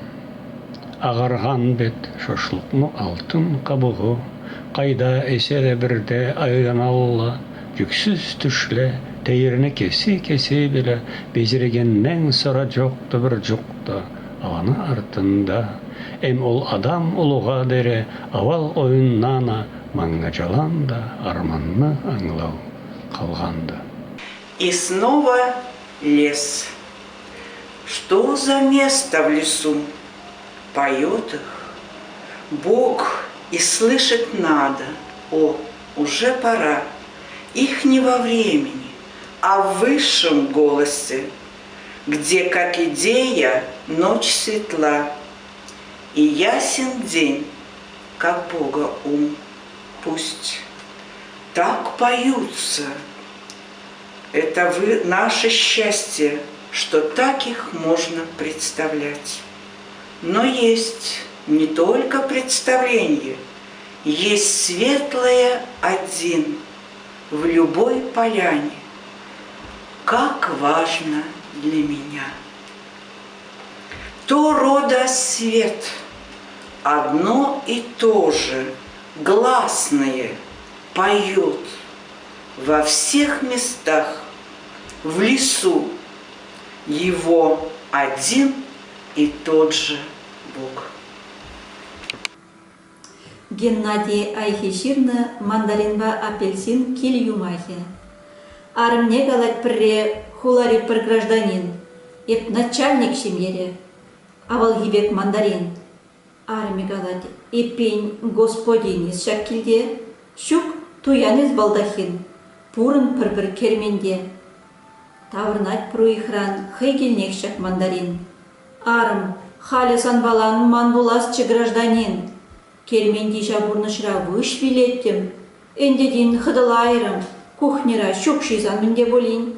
ағарған бет шашлықны алтын қабығы, қайда эсере бірде айдан алла, жүксіз түшле, тәйіріне кесе біле, безірегеннен сұра жоқты бір жоқта, аланы артында. Эм ол адам ұлыға дере, авал ойыннана, маңға жаланда, арманны аңлау қалғанды. И снова лес. Что за место в лесу? Поет их Бог и слышать надо. О, уже пора. Их не во времени, а в высшем голосе, где, как идея, ночь светла, и ясен день, как Бога ум. Пусть так поются. Это наше счастье, что так их можно представлять. Но есть не только представление, есть светлое один в любой поляне. Как важно для меня. То рода свет, одно и то же, гласное, поет во всех местах, в лесу, его один и тот же Бог. Геннадий Айхиширна, мандаринба апельсин киль юмахи. Армне галать пре хулари пр гражданин, еп начальник семьере, авал гибек мандарин. Арми галать и пень господин из шакильде, щук туян из балдахин, пурын пр керменде. Таврнать пруихран хейгельнек шак мандарин. Арм, халисан балан манбуласчы гражданин. Керменди жабурнышра выш вилеттем. Эндедин хыдылайрым, кухнера щукшизан менде болин.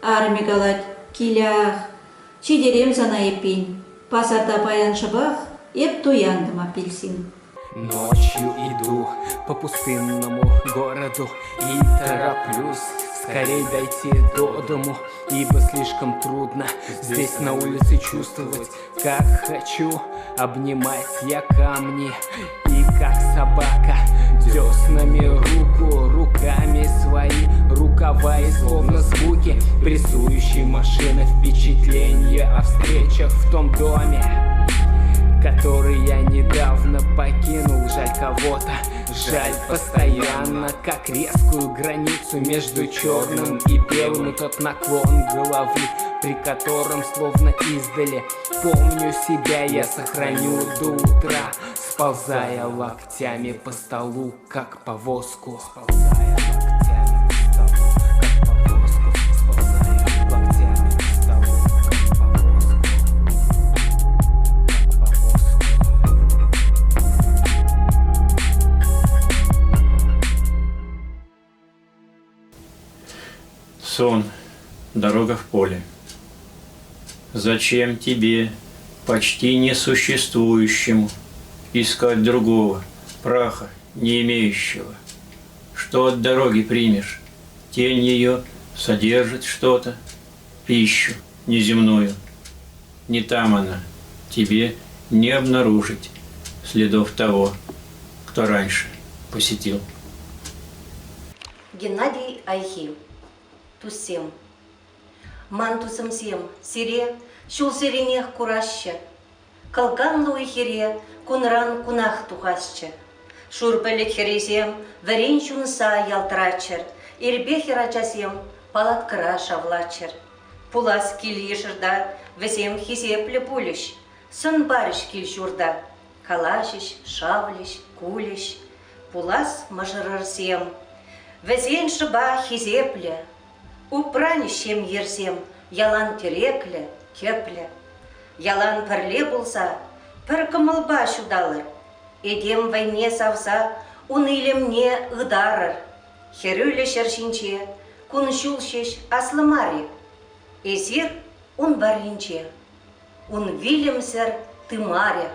Арми галать килях, чидерем зана епень. Пасарда паян шабах, еп туяндым апельсин. Ночью иду по пустынному городу и тороплюсь скорей дойти до дому, ибо слишком трудно здесь на улице чувствовать, как хочу. Обнимать я камни и как собака, деснами руку, руками свои рукава и словно звуки прессующей машины, впечатление о встречах в том доме, который я недавно покинул. Жаль кого-то, жаль постоянно, как резкую границу между черным и белым, и тот наклон головы, при котором словно издали помню себя я сохраню до утра, сползая локтями по столу, как по воску. Сон, дорога в поле. Зачем тебе, почти несуществующему, искать другого, праха, не имеющего? Что от дороги примешь? Тень ее содержит что-то, пищу неземную. Не там она, тебе не обнаружить следов того, кто раньше посетил. Геннадий Айхи. Тусем. Ман тусымсем, сире, шул сиренех кураща. Калган луи хире, кунран кунах тухасча. Шурбелек хиресем, верен чунса ялтрачер. Ирбе хирачасем, палат краша влачер. Пулас кил ешырда, весем хисепле пулищ. Сын барыш кил шурда. Калашиш, шавлиш, кулиш. Пулас мажырырсем. Весен шыба хизепле. Упранищем ерсем, ялан терекле, кепле. Ялан пірле болса, пір кымылба шудалыр. Эдем вайне савса, унылемне ыдарыр. Херюле шершинче, кун шулшеш аслымаре. Эсир ун барлинче, ун вилемсер тымаре.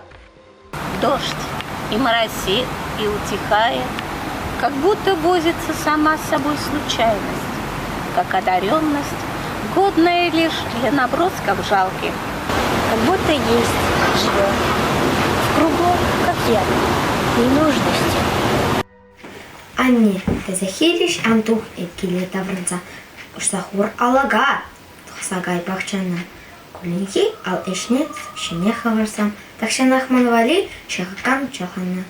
Дождь и моросит, и утихает, как будто возится сама с собой случайность, как одаренность, годная лишь для набросков жалких. Как будто есть, живет. В кругу, как я, ненужности. Анне, тазахириш антух эпкиле таврынца. Ушсахур алага, тухсагай бахчана. Кулинки ал эшнет, шине хаварсам. Такшанах манвали, шахакам чахана.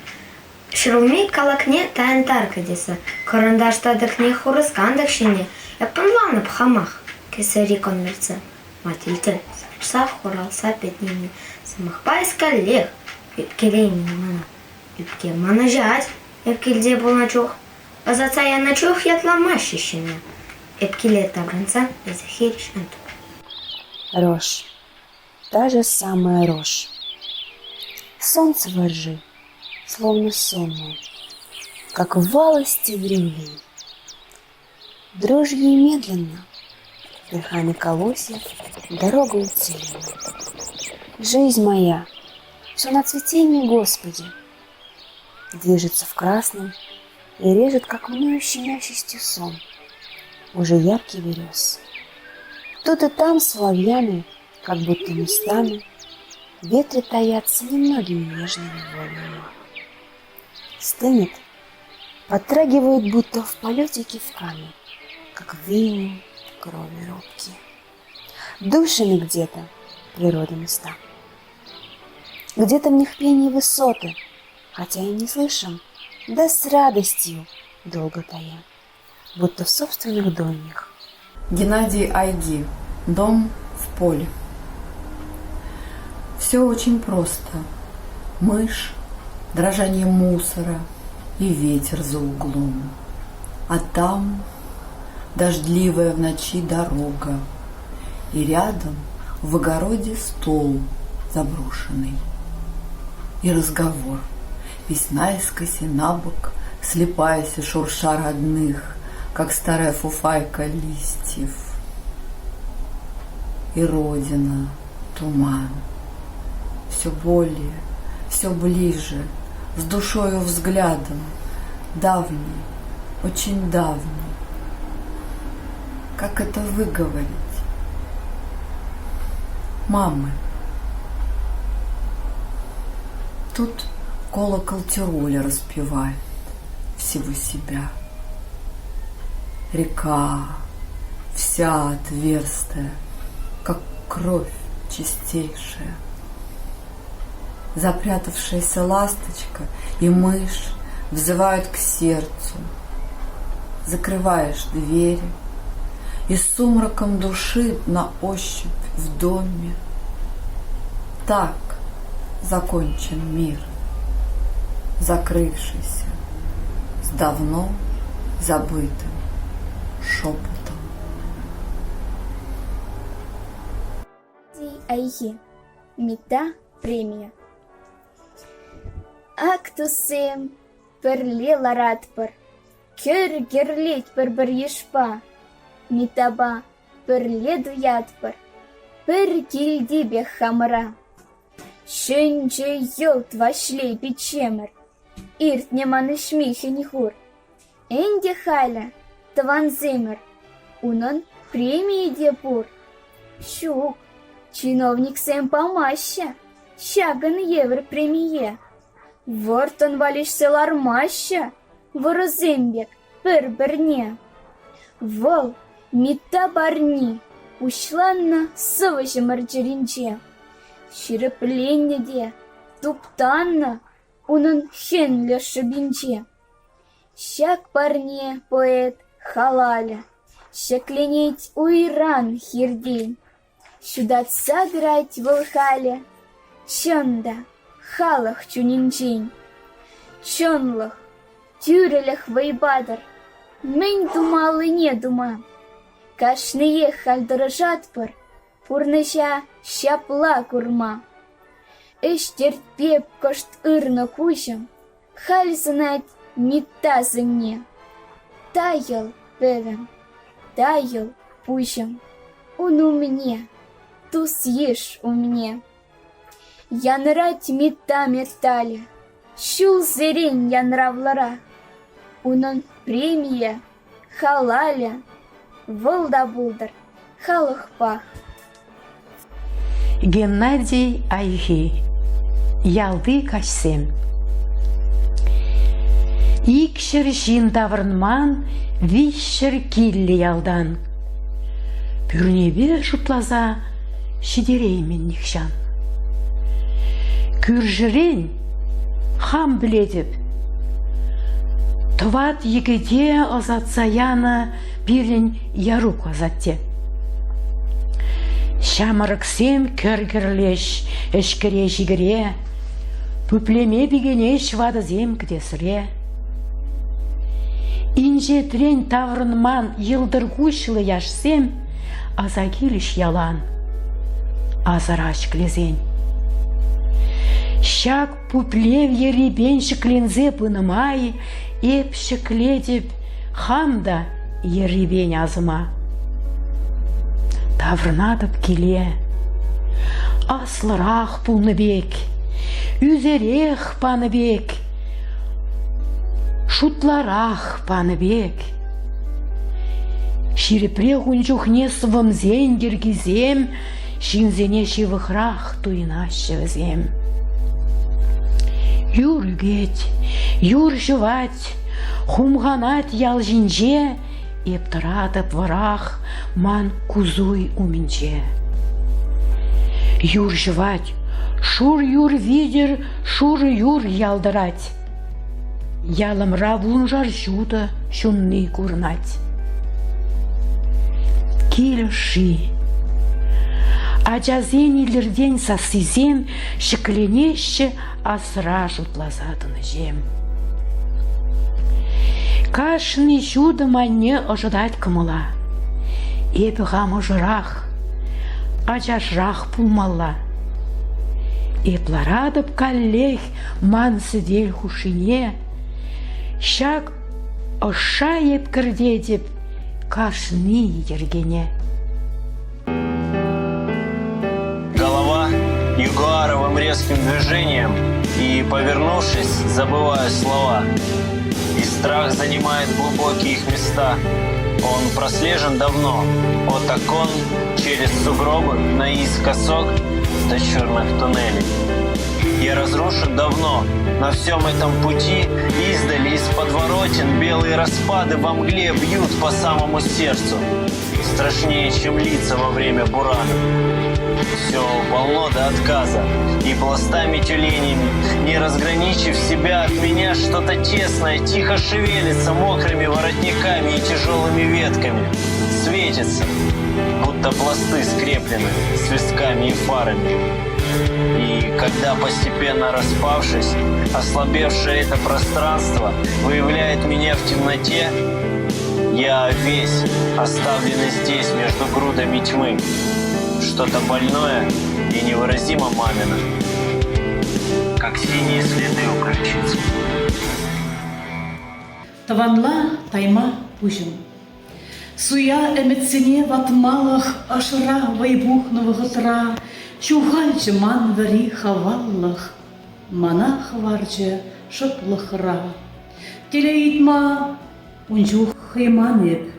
Шруми калакне таянтарка деса. Карандаштадык не хурыскандык шине. Японланы пхамах, кесари конверца. Матильтель, псав хуралса петнини. Самахпай скалех, епкелейни мана. Епке мана жать, епкельде был начух. А заца я начух ятламащищина. Епкеле тавранца и захириш антух. Рожь. Та же самая рожь. Солнце во ржи, словно сонное, как в валости времени. Дрожью и медленно, верхами колосьев, дорога утеряна. Жизнь моя, все на цветении, Господи, движется в красном и режет, как мною щемящестью сон, уже яркий берез. Тут и там соловьями, как будто местами, в ветре таятся немногими нежными волнами. Стынет, подтрагивает, будто в полете кивками, как виню в крови робкие. Душами где-то природы места. Где-то в них пение высоты, хотя и не слышим, да с радостью долго тая, будто в собственных доньях. Геннадий Айги. Дом в поле. Все очень просто. Мышь, дрожание мусора и ветер за углом. А там дождливая в ночи дорога. И рядом в огороде стол заброшенный. И разговор, весь наискось и набок, слепаясь и шурша родных, как старая фуфайка листьев. И родина, туман, все более, все ближе, с душою взглядом, давний, очень давний. Как это выговорить? Мамы. Тут колокол Тироля распевает всего себя. Река вся отверстая, как кровь чистейшая. Запрятавшаяся ласточка и мышь взывают к сердцу. Закрываешь двери, и сумраком души на ощупь в доме. Так закончен мир, закрывшийся с давно забытым шепотом. Айхи. Мета премия. Актусем перлила ратпар. Кер герлить пер ешпа. Митаба перледу ятпар. Пер кильдибе хамра. Шенче йолт вашлей печемер. Ирт неманы шмихен хур. Энди хайля тванзимер. Унон премии депур. Щук. Чиновник сэм помаща. Щаган евр премие. Вортон валиш селармаща. Ворозымбек пер-берне. Вол мита барни. Ушланна сывыжы марджеринче. Ширепленнеде. Туптанна. Унын хенле шибинче. Щак парне поэт халаля. Щакленеть уйран хирдень. Сюда сыграть волхаля. Чонда халах чунинчень. Чонлах тюрелях вайбадар. Мень думал и не дума. Кашные хальдорожатпар. Пурныша щапла курма. Эш терпеп кошт ырна кушам. Халь знать мета за мне. Таял певен. Таял пущам. Он у мне. Ту съешь у меня. Я нрать мета метали. Щул зерень я нравлара. Унон премия. Халаля. Волда-булдар. Халахпах. Геннадий Айхи. Ялды кашсем. Икшер жин таврынман, вишшер килли ялдан. Пюрнебе шутлаза, шидереймен нихшан. Күржірен хам біледіп, тыват егеде азатса яна бірін ярук азатте. Шамырықсем көргірлеш, әшкіре жігіре, пүплеме бігене швадызем кдесіре. Инже трен таврынман йылдыргушлы яшсем, азагиліш ялан, азараш клезен. Щак пуплев еребен шықлензе пынымай, еп шықледіп, хамда еребен азыма. Таврнадып келе, аслырақ пулныбек, үзерех паныбек, шутларақ паныбек. Ширепре ғунчухне свымзен дергізем, шинзене шивықрақ туйна шевзем. Юр үгет, юр жывать, хумғанат ял жинже, ептыратып варақ ман кузуй уминче. Юр жывать, шур юр видер, шур юр ялдырать. Ялымра вунжар жуды шунны курнать. Келіші. Ачазенилерден сасызем, шықленеші асыра жұтлазадыны жем. Кашны жуды манне ожидать кымыла. Эпі ғамы жырақ, ачашрақ пулмалла. Эпларадып каллех мансы дел хушине, щак оша еп кірдедіп, кашны ергене. Голова югуаровым резким движением и, повернувшись, забывая слова. И страх занимает глубокие их места. Он прослежен давно, от окон через сугробы наискосок до черных туннелей. И и разрушен давно. На всем этом пути издали из подворотен белые распады во мгле бьют по самому сердцу. Страшнее, чем лица во время бурана. Все полно до отказа, и пластами тюленями, не разграничив себя от меня, что-то тесное тихо шевелится мокрыми воротниками и тяжелыми ветками. Светится, будто пласты скреплены свистками и фарами. И когда, постепенно распавшись, ослабевшее это пространство выявляет меня в темноте, я весь оставленный здесь между грудами тьмы. Что-то больное и невыразимо мамино, как синие следы у ключицы. Таванла тайма пужын. Суя эметсене ватмалах ашыра вайбухнова гытра, чугальчы ман вари хаваллах, мана хаварчы шыплыхра. Телеитма унчух хайманеп,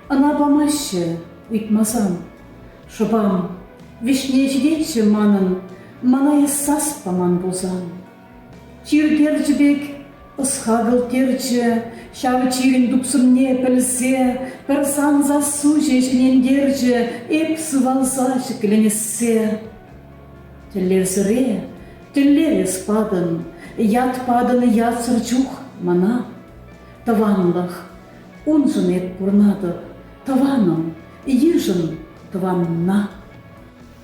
ана бамаще уйтмазам, шыбам, вишнечдечі манын, мана ессас паман бозан. Чиргерчбек ысхагыл терчі, шавы чирин дупсымне пілсе, пірсан засу жешінен дерчі, эп сывалса шекленесе. Теллер сыре, теллер еспадын, ят падын ят сырчух мана. Таванлах, унжын эп пурнадып, таваным, ежын таванна.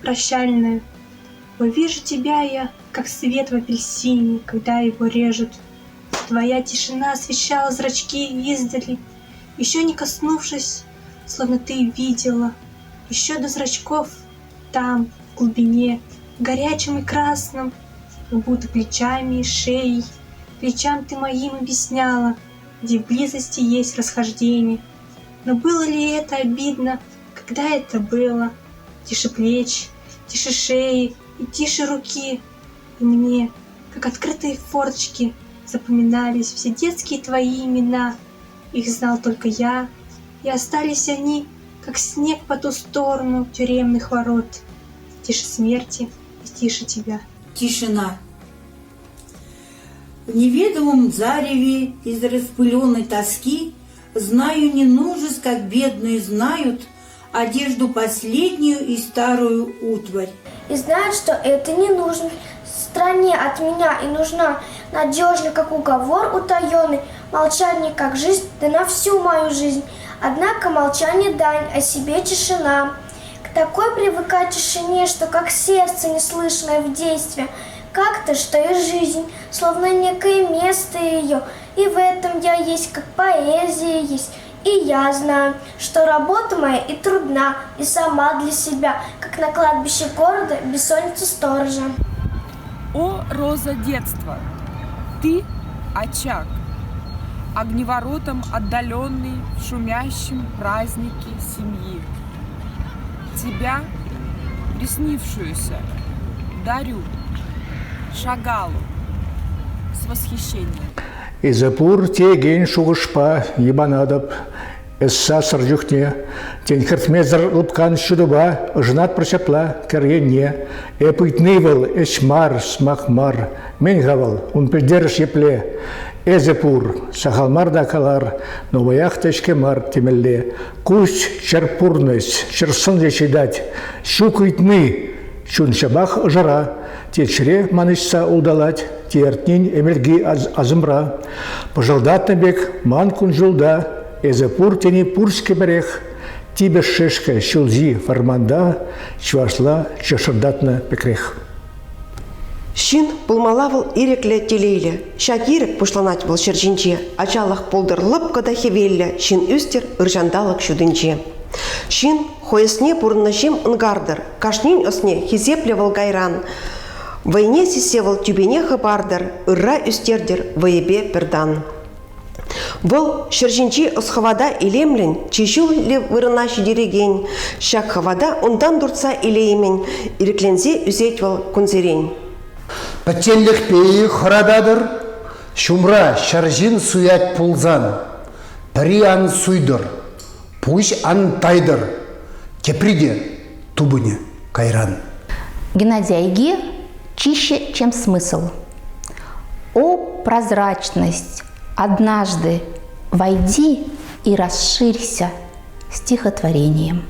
Прощальная. Увижу тебя я, как свет в апельсине, когда его режут. Твоя тишина освещала зрачки издали, еще не коснувшись, словно ты видела. Еще до зрачков, там, в глубине, горячим и красным, будто плечами и шеей. Плечам ты моим объясняла, где в близости есть расхождение. Но было ли это обидно, когда это было? Тише плеч, тише шеи и тише руки. И мне, как открытые форточки, запоминались все детские твои имена. Их знал только я, и остались они, как снег по ту сторону тюремных ворот. Тише смерти и тише тебя. Тишина. В неведомом зареве из распыленной тоски знаю не нужность, как бедные знают одежду последнюю и старую утварь. И знают, что это не нужно стране от меня и нужна надежно, как уговор утаенный, молчание, как жизнь, да на всю мою жизнь. Однако молчание дань, о себе тишина. К такой привыкать тишине, что как сердце неслышное в действии, как-то, что и жизнь, словно некое место ее, и в этом я есть, как поэзия есть. И я знаю, что работа моя и трудна, и сама для себя, как на кладбище города бессонница сторожа. О, роза детства, ты очаг, огневоротом отдаленный в шумящем празднике семьи. Тебя, приснившуюся, дарю Шагалу с восхищением. Изапур теген шуғышпа ебанадып, эсса сыржухне, тенхертмезір лыпкан шудыба, жнат прочапла кергенне, эпытнывыл эшмар смахмар, мен гавал, он придерж епле, Эзепур, сахалмар да калар, новоях тешкемар темелле, кусь черпурныс, черсын дечидать, щукытны, чун шабах жара, течре манышса удалать, тертнин эмельги азымра, пожалдатны бек ман кунжулда, Эзепур тени пурске берех, тибе шешка щулзи фарманда, чвашла чешырдатна пекрех. Шин пулмалавыл ирекле телейле, шак ирек пушланать был шерчинче, ачалах полдыр лыпкада хевелле, шин үстер ыржандалык шудынче. Шин хоесне пурнышем нгардыр, кашнин осне хизеплевал гайран, войне сисевал тюбене хабардыр, ырра үстердер воебе пердан. Был шерчинче осхавада илемлен, чешул ли вырына шидереген, шак хавада ондан дурца илеймен, иреклензе үзетвал кунзерень. Пәттенлік пейі құрададыр, шумра шаржин суят пулзан, пірі ан суйдыр, пуш ан тайдыр, кеприде тубыне кайран. Геннадий Айги чище, чем смысл. О, прозрачность, однажды войди и расширься стихотворением.